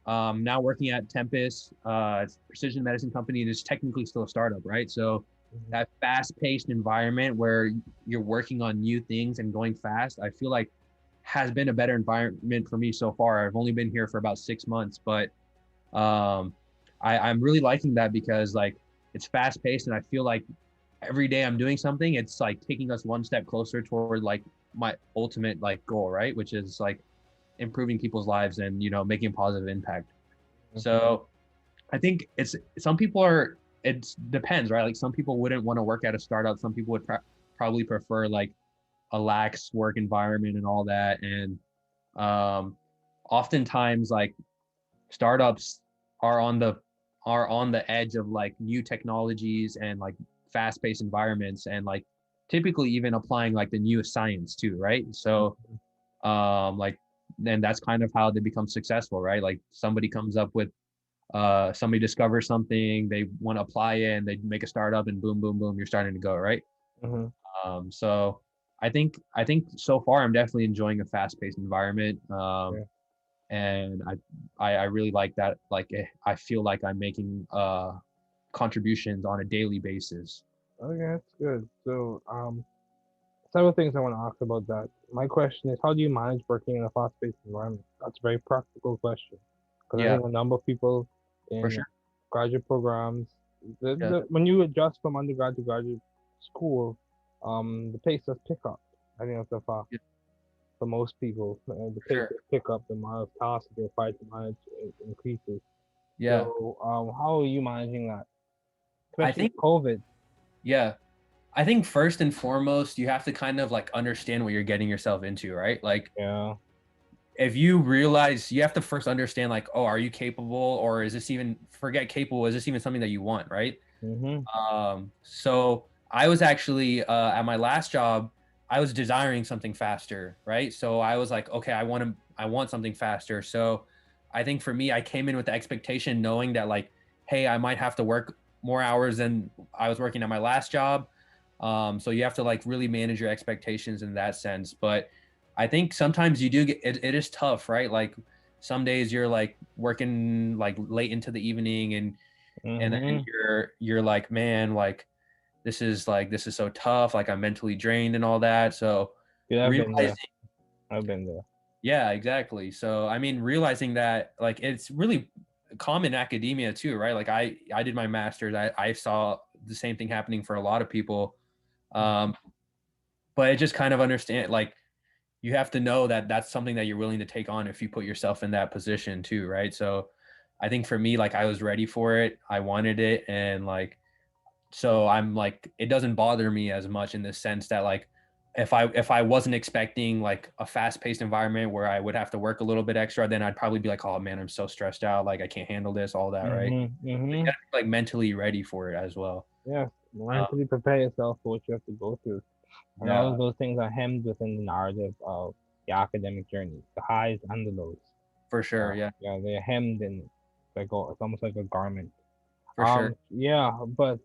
now working at Tempest, it's a precision medicine company. It is technically still a startup, right? So that fast-paced environment where you're working on new things and going fast, I feel like has been a better environment for me so far. I've only been here for about 6 months, but I'm really liking that because like it's fast-paced, and I feel like every day I'm doing something, it's like taking us one step closer toward like my ultimate like goal, right? Which is like improving people's lives and, you know, making a positive impact. So I think it's some people are, it depends, right? Like some people wouldn't want to work at a startup. Some people would probably prefer like a lax work environment and all that. And oftentimes like startups are on the edge of like new technologies and like fast-paced environments, and like typically even applying like the newest science too, right? So like then that's kind of how they become successful, right? Like somebody comes up with somebody discovers something, they want to apply it, and they make a startup, and boom, boom, boom, you're starting to go, right? So I think so far I'm definitely enjoying a fast-paced environment. And I really like that. Like I feel like I'm making contributions on a daily basis. Okay, that's good. So, several things I want to ask about that. My question is, how do you manage working in a fast-paced environment? That's a very practical question because I Yeah, think a number of people for in sure. graduate programs, Yeah, when you adjust from undergrad to graduate school, the pace does pick up. I think that's a fact yeah, for most people. The for pace sure. does pick up, the amount of tasks that you're required to manage increases. Yeah, So, how are you managing that, I especially think, with COVID? yeah, I think first and foremost, you have to kind of like understand what you're getting yourself into, right? Like Yeah. if you realize, you have to first understand like, oh, are you capable, or is this even, forget capable, is this even something that you want, right? Mhm. So I was actually at my last job, I was desiring something faster, right? So I was like, okay, I want something faster. So I think for me, I came in with the expectation knowing that like, hey, I might have to work more hours than I was working at my last job. So you have to like really manage your expectations in that sense. But I think sometimes you do get it, it is tough, right? Like some days you're like working like late into the evening, and then Mhm. you're like, man, like this is so tough, like I'm mentally drained and all that. So Yeah, I've been realizing, there. I've been there. yeah, exactly. So I mean, realizing that like it's really common in academia too, right? Like I did my master's, I saw the same thing happening for a lot of people. um but it just kind of understand like you have to know that that's something that you're willing to take on if you put yourself in that position too, right? So I think for me, like I was ready for it, I wanted it, and like so I'm like, it doesn't bother me as much in the sense that like if I wasn't expecting like a fast-paced environment where I would have to work a little bit extra, then I'd probably be like, oh man, I'm so stressed out, like I can't handle this, all that, right? Mhm. So you Mhm. gotta be like mentally ready for it as well. Yes. uh, Mentally prepare yourself for what you have to go through, and all yeah, of those things are hemmed within the narrative of the academic journey, the highs and the lows. for sure. Yeah, Yeah, they're hemmed in. It's almost like a garment. for sure. Yeah, but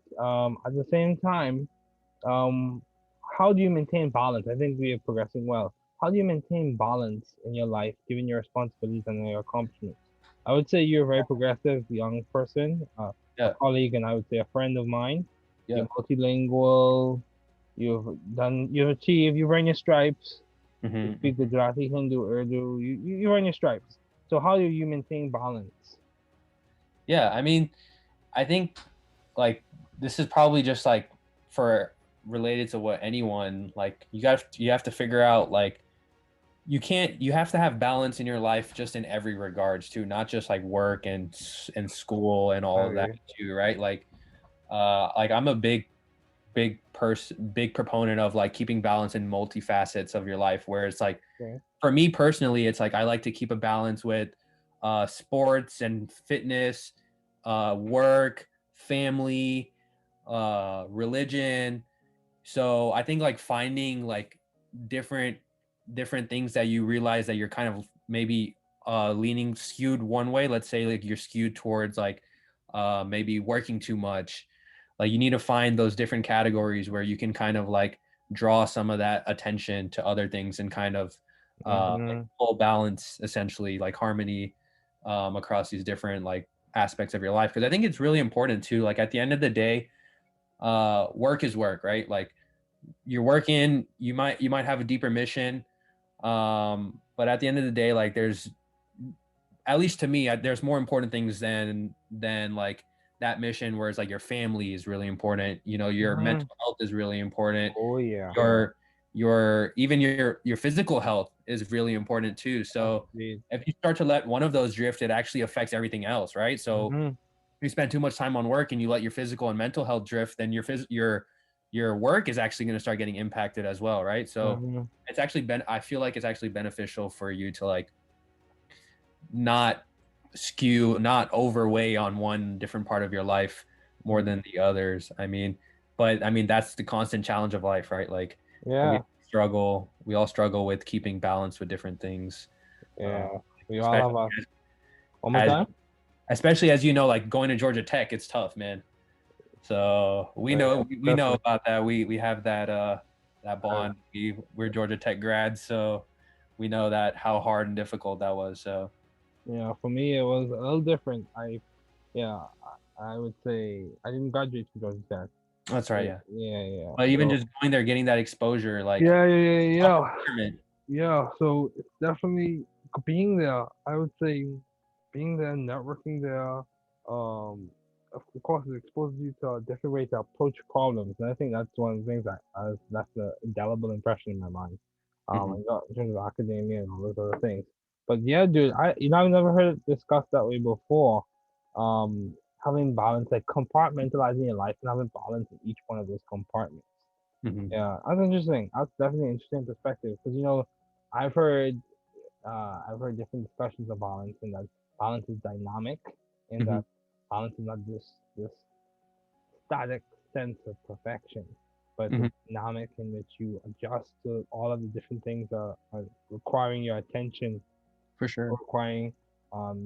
at the same time, um, how do you maintain balance? I think we are progressing well. How do you maintain balance in your life, given your responsibilities and your accomplishments? I would say you're a very progressive young person, a Yeah, colleague, and I would say a friend of mine. yeah. You're multilingual. You've achieved. You've earned your stripes. You Hmm. speak Gujarati, Hindu, Urdu. You earn your stripes. So how do you maintain balance? Yeah, I mean, I think like this is probably just like for related to what anyone, like you have to figure out like you have to have balance in your life just in every regards too, not just like work and school and all of that Okay. too, right? Like I'm a big proponent of like keeping balance in multifacets of your life, where it's like Okay. for me personally, it's like I like to keep a balance with sports and fitness, work, family, religion. So I think like finding like different different things that you realize that you're kind of maybe leaning skewed one way. Let's say like you're skewed towards like maybe working too much. Like you need to find those different categories where you can kind of like draw some of that attention to other things and kind of like Mm-hmm. full balance, essentially like harmony across these different like aspects of your life. Because I think it's really important too. Like at the end of the day, work is work, right? Like you're working, you might have a deeper mission, but at the end of the day, like there's, at least to me, there's more important things than like that mission, where it's like your family is really important, you know, your mental health is really important, Oh yeah. your even your physical health is really important too. So Indeed. if you start to let one of those drift, it actually affects everything else, right? So if you spend too much time on work and you let your physical and mental health drift, then your work is actually going to start getting impacted as well, right? So it's actually I feel like it's actually beneficial for you to like not overweigh on one different part of your life more than the others. I mean, but I mean, that's the constant challenge of life, right? Like Yeah. we all struggle with keeping balance with different things. Yeah. We all have a one more as- time. especially as you know, like going to Georgia Tech, it's tough, man. So we know about that. We have that bond. We're Georgia Tech grads, so we know that how hard and difficult that was. So Yeah, for me it was a little different. I would say I didn't graduate from Georgia Tech. that's right, yeah. Yeah. But even just going there, getting that exposure, like Yeah. So it's definitely being there. I would say being there, networking there, of course, it exposes you to a different way to approach problems, and I think that's one of the things that that's an indelible impression in my mind. I got in terms of academia and all those other things. But yeah, dude, I've never heard it discussed that way before. Having balance, like compartmentalizing your life and having balance in each one of those compartments. Yeah, that's interesting. That's definitely an interesting perspective because I've heard different discussions of balance, and that balance is dynamic, and that balance is not just this static sense of perfection, but the dynamic in which you adjust to all of the different things that are requiring your attention, for sure, requiring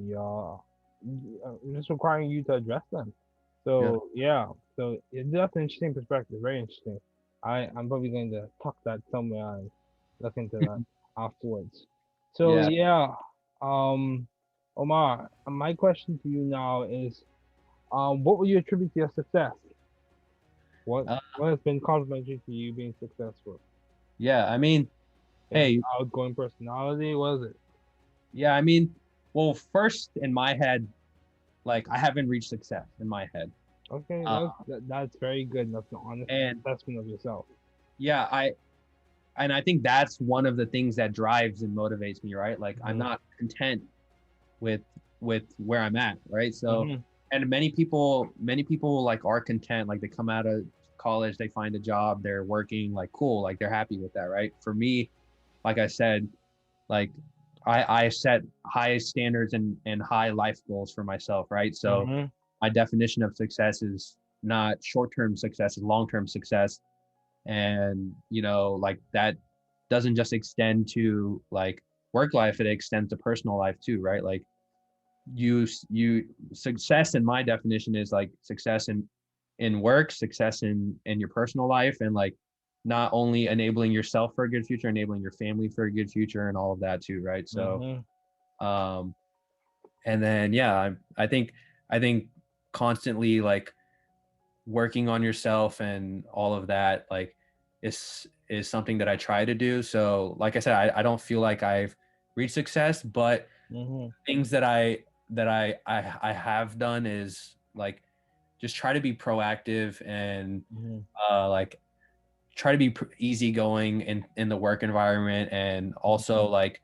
your just requiring you to address them. So so that's an interesting perspective, very interesting. I'm probably going to tuck that somewhere and look into that afterwards. So Omar, my question to you now is, what would you attribute to your success? What has been complementary to you being successful? Yeah, I mean, hey, outgoing personality, what is it? Yeah, I mean, well, first in my head, like I haven't reached success in my head. Okay, that's very good. That's an honest assessment of yourself. Yeah, I think that's one of the things that drives and motivates me, right? Like I'm not content with where I'm at, right? So and many people like are content, like they come out of college, they find a job, they're working, like cool, like they're happy with that, right? For me, like I said, like I set high standards and high life goals for myself, right? So my definition of success is not short-term success, it's long-term success. And like that doesn't just extend to like work life, it extends to personal life too, right? Like you success in my definition is like success in work, success in your personal life, and like not only enabling yourself for a good future, enabling your family for a good future and all of that too, right? So and then I think constantly like working on yourself and all of that like is something that I try to do. So like I said, I don't feel like I've reached success, but things that I have done is like just try to be proactive and like try to be easygoing in the work environment. And also like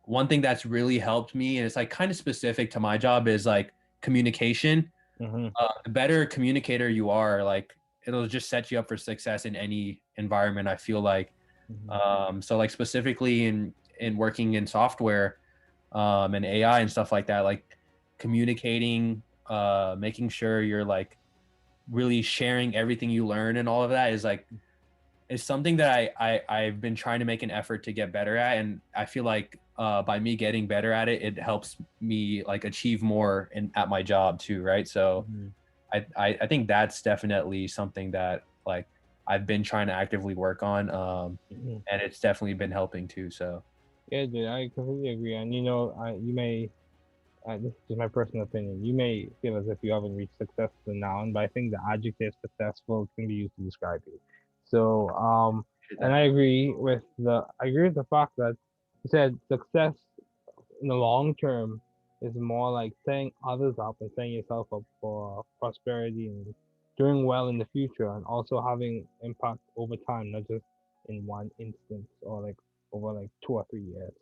one thing that's really helped me, and it's like kind of specific to my job, is like communication. The better communicator you are, like it'll just set you up for success in any environment, I feel like. So like specifically in working in software and AI and stuff like that, like communicating, making sure you're like really sharing everything you learn and all of that is something that I've been trying to make an effort to get better at. And I feel like by me getting better at it, it helps me like achieve more at my job too, right? So I think that's definitely something that like I've been trying to actively work on, and it's definitely been helping too. So yeah, dude, I completely agree. And you may this is just my personal opinion. You may feel as if you haven't reached success as a noun, but I think the adjective successful can be used to describe you. So, and I agree with the fact that you said success in the long term is more like setting others up and setting yourself up for prosperity and doing well in the future, and also having impact over time, not just in one instance or like over like 2 or 3 years.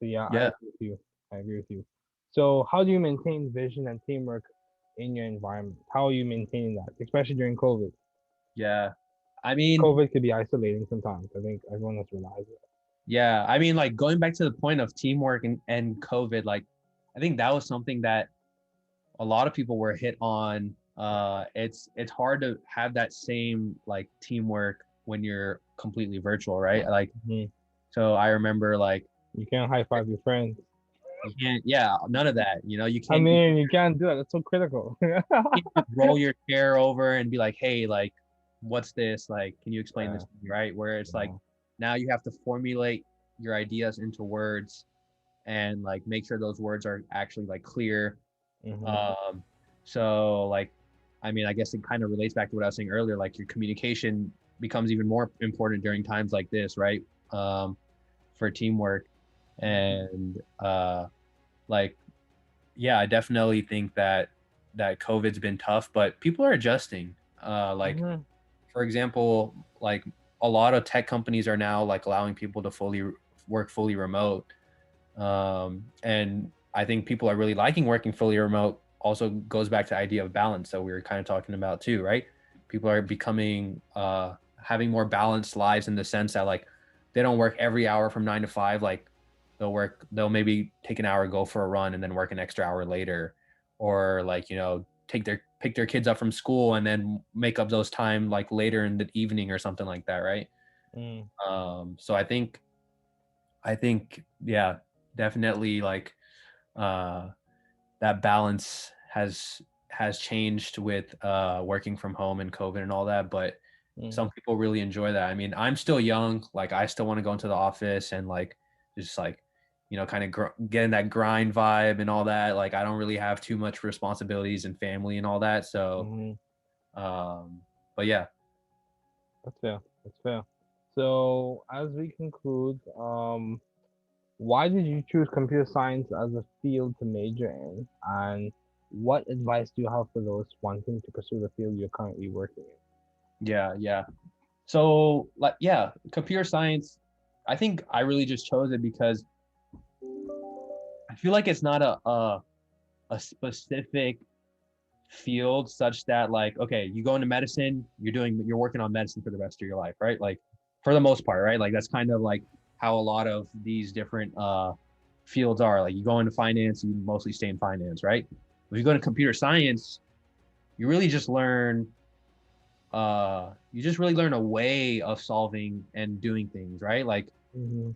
So yeah, I Yeah. agree with you. I agree with you. So how do you maintain vision and teamwork in your environment? How are you maintaining that, especially during COVID? Yeah. I mean, COVID could be isolating sometimes. I think everyone has realized it. yeah. I mean, like going back to the point of teamwork and COVID, like I think that was something that a lot of people were hit on. It's hard to have that same like teamwork when you're completely virtual, right? Like, Mhm. so I remember like You can't high five your friends. you can't, yeah, none of that. You I can't, mean, you can't do that. That's so critical. can't just roll your chair over and be like, hey, like, what's this? Like, can you explain Yeah, this to me, right? Where it's like yeah. now you have to formulate your ideas into words and like make sure those words are actually like clear. Mhm. Um, so like, I mean, I guess it kind of relates back to what I was saying earlier. Like your communication becomes even more important during times like this, right? For teamwork and like, yeah, I definitely think that COVID's been tough, but people are adjusting. Like Mhm. for example, like a lot of tech companies are now like allowing people to work fully remote. And I think people are really liking working fully remote. Also goes back to the idea of balance that we were kind of talking about too, right? People are becoming having more balanced lives in the sense that like they don't work every hour from 9 to 5. Like they'll maybe take an hour, go for a run, and then work an extra hour later, or like pick their kids up from school and then make up those time like later in the evening or something like that, right? Mm. So I think yeah, definitely like uh that balance has changed with working from home and COVID and all that, but Mm. some people really enjoy that. I mean, I'm still young, like I still want to go into the office and like just like kind of getting that grind vibe and all that. Like I don't really have too much responsibilities and family and all that, so Mhm. um but yeah. That's fair. That's fair. So as we conclude, why did you choose computer science as a field to major in, and what advice do you have for those wanting to pursue the field you're currently working Yeah. So like yeah, computer science, I think I really just chose it because I feel like it's not a specific field such that like okay, you go into medicine, you're working on medicine for the rest of your life, right? Like for the most part, right? Like that's kind of like how a lot of these different fields are. Like you go into finance, you mostly stay in finance, right? If you go to computer science, you really just learn you just really learn a way of solving and doing things, right? Like in?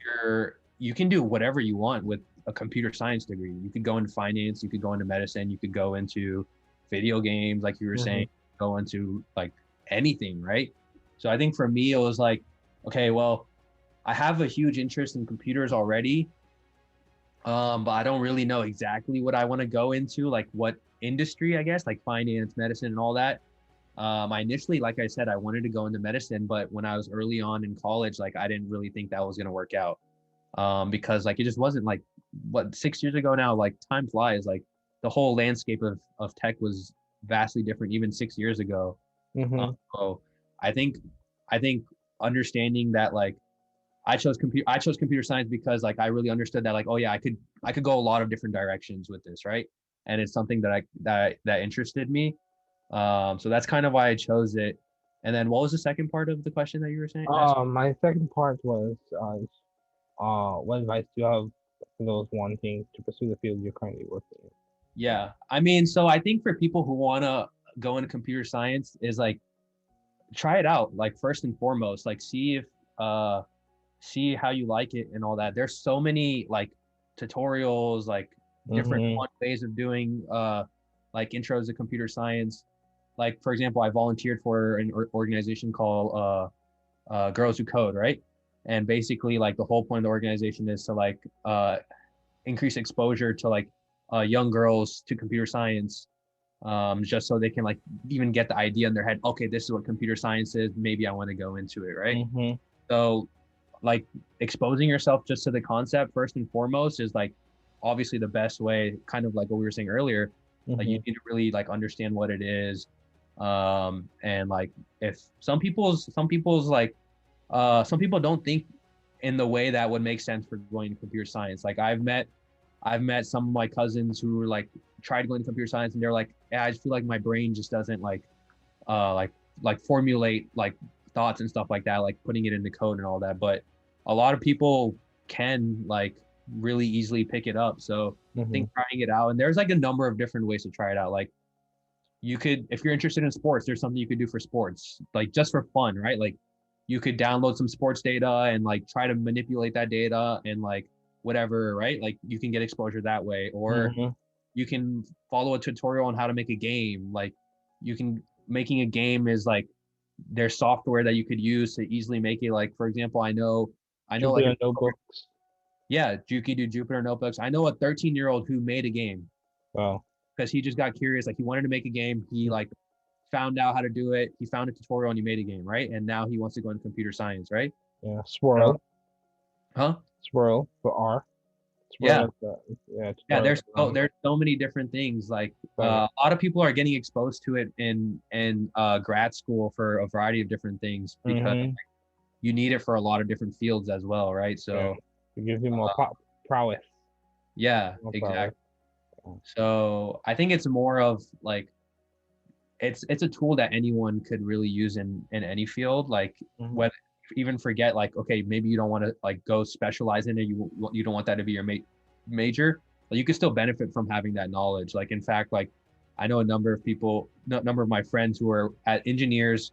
you can do whatever you want with a computer science degree. You could go into finance, you could go into medicine, you could go into video games, like you were Mm-hmm. saying, go into like anything, right? So I think for me, it was like, okay, well, I have a huge interest in computers already, but I don't really know exactly what I want to go into, like what industry, I guess, like finance, medicine, and all that. I initially, like I said, I wanted to go into medicine, but when I was early on in college, like I didn't really think that was going to work out because like it just wasn't like what 6 years ago now. Like time flies. Like the whole landscape of tech was vastly different even 6 years ago. Mm-hmm. So I think I think understanding that like I chose computer science because like I really understood that like oh yeah I could go a lot of different directions with this, right? And it's something that interested me. So that's kind of why I chose it. And then what was the second part of the question that you were saying? My second part was, what advice do you have for those wanting to pursue the field you're currently working in? Yeah. I mean, so I think for people who want to go into computer science is like try it out. Like first and foremost, like uh see how you like it and all that. There's so many like tutorials, like different Mm-hmm. fun ways of doing like intros to computer science. Like for example, I volunteered for an organization called Girls Who Code, right? And basically like the whole point of the organization is to like increase exposure to like young girls to computer science, just so they can like even get the idea in their head. Okay, this is what computer science is. Maybe I want to go into it, right? Mm-hmm. So, like exposing yourself just to the concept first and foremost is like obviously the best way. Kind of like what we were saying earlier. Like you need to really like understand what it is, and like if some people's like some people don't think in the way that would make sense for going to computer science. Like I've met some of my cousins who were like tried going to computer science and they're like, yeah, I just feel like my brain just doesn't like formulate like thoughts and stuff like that, like putting it into code and all that. But a lot of people can like really easily pick it up. So I think trying it out, and there's like a number of different ways to try it out. Like you could, if you're interested in sports, there's something you could do for sports, like just for fun, right? Like you could download some sports data and like try to manipulate that data and like whatever, right? Like you can get exposure that way, or you can follow a tutorial on how to make a game. Like you can, making a game is like there's software that you could use to easily make it. Like for example, I know Jupyter like notebooks. yeah, you can do Jupyter notebooks. I know a 13-year-old who made a game. Wow. Because he just got curious, like he wanted to make a game. He like found out how to do it. He found a tutorial and he made a game, right? And now he wants to go into computer science, right? Yeah, swirl. Huh? Swirl for R. Swirl yeah. Yeah, there's so many different things. Like a lot of people are getting exposed to it in grad school for a variety of different things because like, you need it for a lot of different fields as well, right? So it gives you more prowess. Yeah, more exactly. Prowess. So I think it's more of like it's a tool that anyone could really use in any field. Like whether even forget like, okay, maybe you don't want to like go specialize in it. You don't want that to be your major, but you can still benefit from having that knowledge. Like in fact, like I know a number of my friends who are at engineers,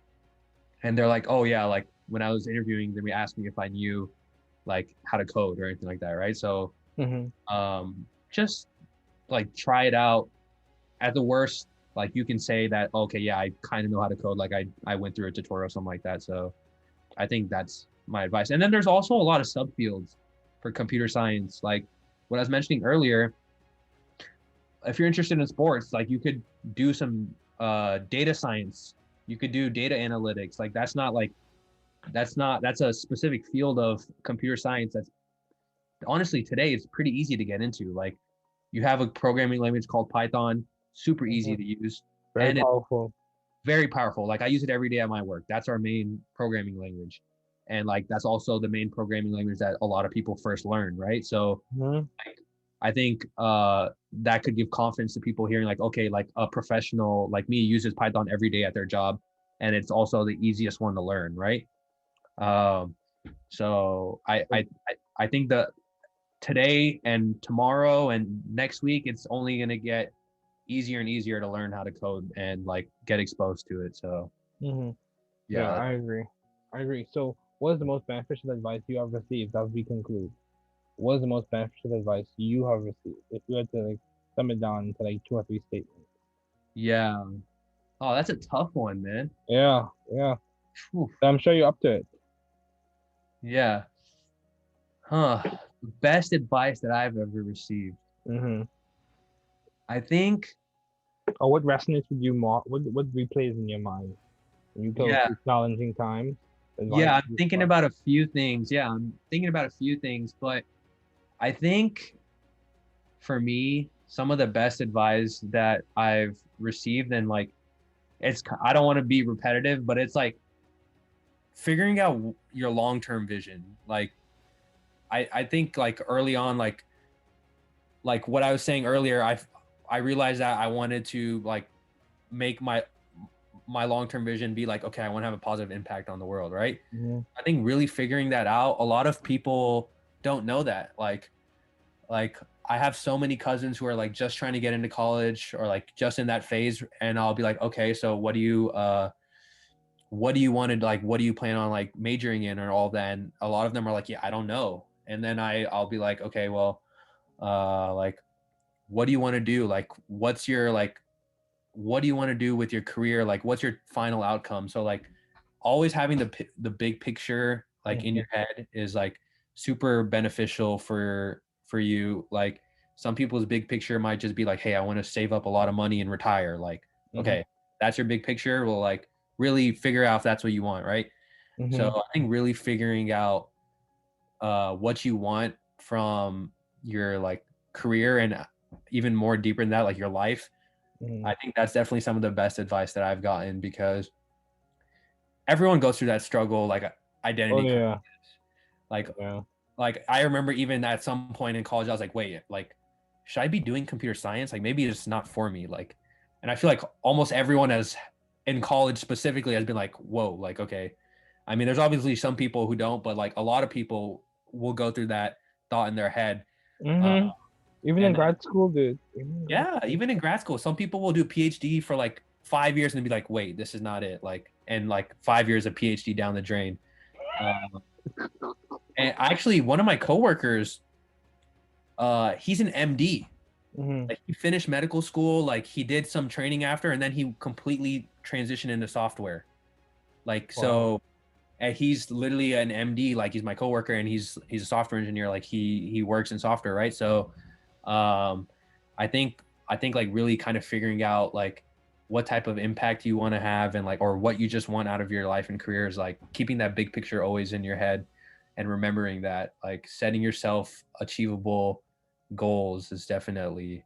and they're like, oh yeah, like when I was interviewing, they asked me if I knew like how to code or anything like that, right? So just like try it out. At the worst, like you can say that, okay, yeah, I kind of know how to code. Like I went through a tutorial, something like that. So I think that's my advice. And then there's also a lot of subfields for computer science. Like what I was mentioning earlier, if you're interested in sports, like you could do some data science. You could do data analytics. Like that's a specific field of computer science that's honestly today it's pretty easy to get into. Like you have a programming language called Python, super easy to use. Very powerful. Very powerful. Like I use it every day at my work. That's our main programming language. And like that's also the main programming language that a lot of people first learn, right? So like, I think that could give confidence to people hearing like, okay, like a professional like me uses Python every day at their job, and it's also the easiest one to learn, right? So I think that today and tomorrow and next week, it's only going to get easier and easier to learn how to code and like get exposed to it. So yeah, I agree. So what is the most beneficial advice you have received as we conclude? What is the most beneficial advice you have received? If you had to like sum it down to like 2 or 3 statements. Yeah. Oh, that's a tough one, man. Yeah. I'm sure you're up to it. Yeah. Best advice that I've ever received. I think. Or what resonates with you more? What replays in your mind when you go through challenging times? Yeah, I'm thinking about a few things. But I think for me, some of the best advice that I've received, and like, I don't want to be repetitive, but it's like figuring out your long-term vision. Like, I think like early on, like what I was saying earlier, I realized that I wanted to like make my long-term vision be like, okay, I want to have a positive impact on the world, right? I think really figuring that out, a lot of people don't know that. Like I have so many cousins who are like just trying to get into college or like just in that phase, and I'll be like, okay, so what do you want to like, what do you plan on like majoring in or all that? And a lot of them are like, yeah, I don't know. And then I'll be like, okay, well, like, what do you want to do? Like, what do you want to do with your career? Like, what's your final outcome? So like always having the big picture, like in your head is like super beneficial for you. Like some people's big picture might just be like, hey, I want to save up a lot of money and retire. Like, okay, that's your big picture. Well, like really figure out if that's what you want, right? So I think really figuring out what you want from your like career and even more deeper than that, like your life. I think that's definitely some of the best advice that I've gotten, because everyone goes through that struggle, like identity crisis. Like I remember even at some point in college, I was like, wait, like, should I be doing computer science? Like maybe it's not for me. Like, and I feel like almost everyone has in college specifically has been like, whoa, like, okay. I mean, there's obviously some people who don't, but like a lot of people will go through that thought in their head. Even in grad school, dude. Even in grad school, some people will do PhD for like 5 years and be like, wait, this is not it. Like, and like 5 years of PhD down the drain. And actually, one of my coworkers, he's an MD. Like he finished medical school, like he did some training after, and then he completely transitioned into software. Like, so, and he's literally an MD. Like he's my coworker, and he's a software engineer. Like he works in software, right? So, I think like really kind of figuring out like what type of impact you want to have, and like, or what you just want out of your life and career, is like keeping that big picture always in your head, and remembering that like setting yourself achievable goals is definitely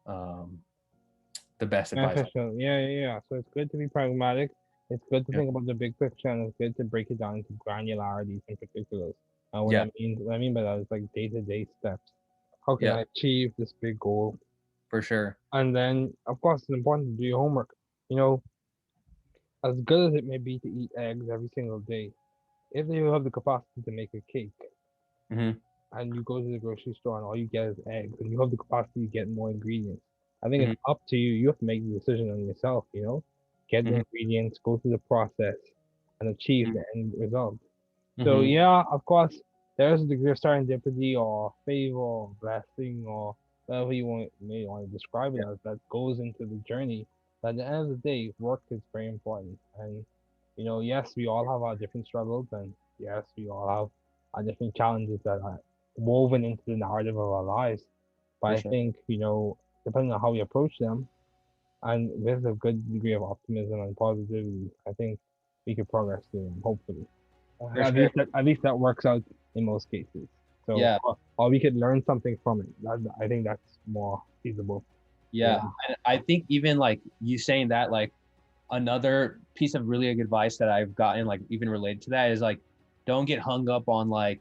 the best advice. Yeah. So it's good to be pragmatic. It's good to think about the big picture, and it's good to break it down into granularities and particulars. And what I mean by that is like day-to-day steps. How can I achieve this big goal? For sure. And then, of course, it's important to do your homework. You know, as good as it may be to eat eggs every single day, if you have the capacity to make a cake, and you go to the grocery store and all you get is eggs, and you have the capacity to get more ingredients, I think it's up to you. You have to make the decision on yourself, you know? Get the ingredients, go through the process, and achieve the end result. So, yeah, of course, there's a degree of serendipity or favor or blessing or whatever you may want to describe it as that goes into the journey. But at the end of the day, work is very important. And, you know, yes, we all have our different struggles, and yes, we all have our different challenges that are woven into the narrative of our lives. But I think, you know, depending on how we approach them, and with a good degree of optimism and positivity, I think we could progress through them, hopefully. At least that works out in most cases. So, or we could learn something from it. I think that's more feasible. And I think even like you saying that, like another piece of really good advice that I've gotten, like even related to that, is like, don't get hung up on like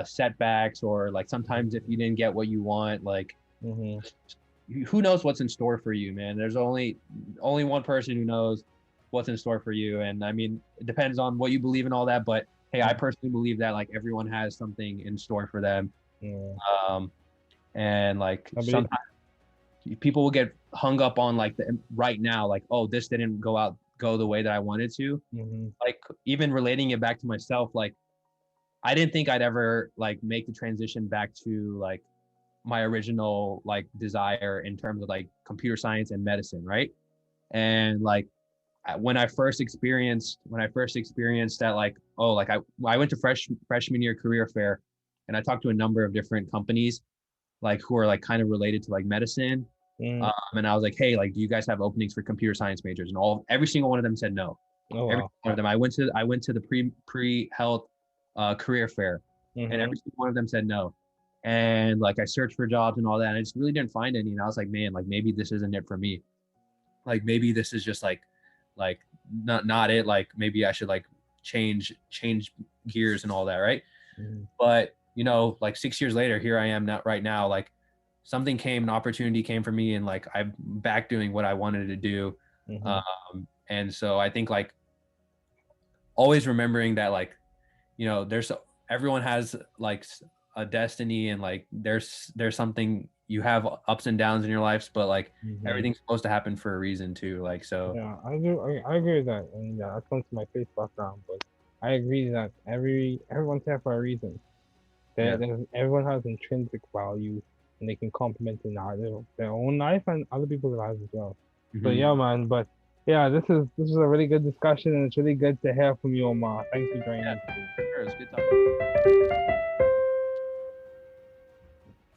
setbacks, or like sometimes if you didn't get what you want, like who knows what's in store for you, man. There's only one person who knows what's in store for you. And I mean, it depends on what you believe in, all that, but hey, I personally believe that like everyone has something in store for them. And like sometimes people will get hung up on like the right now, like, oh, this didn't go the way that I wanted to. Like even relating it back to myself, like I didn't think I'd ever like make the transition back to like my original like desire in terms of like computer science and medicine, right? And like when I first experienced that, like, oh, like I went to freshman year career fair, and I talked to a number of different companies like who are like kind of related to like medicine. And I was like, hey, like, do you guys have openings for computer science majors? And every single one of them said no. Every one of them. I went to the pre-health career fair, and every single one of them said no. And like I searched for jobs and all that, and I just really didn't find any. And I was like, man, like maybe this isn't it for me. Like maybe this is just like not it. Like maybe I should like change gears and all that, right? But you know, like 6 years later, here I am right now, like an opportunity came for me, and like I'm back doing what I wanted to do. And so I think like always remembering that, like, you know, everyone has like a destiny, and like there's something, you have ups and downs in your lives, but like everything's supposed to happen for a reason too. Like, so yeah, I agree with that, and that comes to my faith background, but I agree that everyone's here for a reason. Everyone has intrinsic value, and they can complement the narrative of their own life and other people's lives as well. So yeah, man. But yeah, this is a really good discussion, and it's really good to hear from you, Omar. Thanks for joining me. Sure, it's good talking.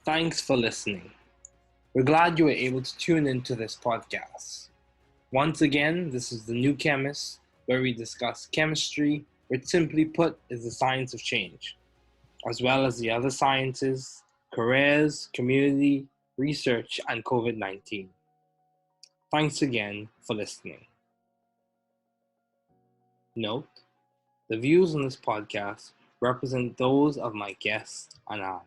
Thanks for listening. We're glad you were able to tune into this podcast. Once again, this is The New Chemist, where we discuss chemistry, which simply put is the science of change, as well as the other sciences, careers, community, research, and COVID-19. Thanks again for listening. Note, the views on this podcast represent those of my guests and I.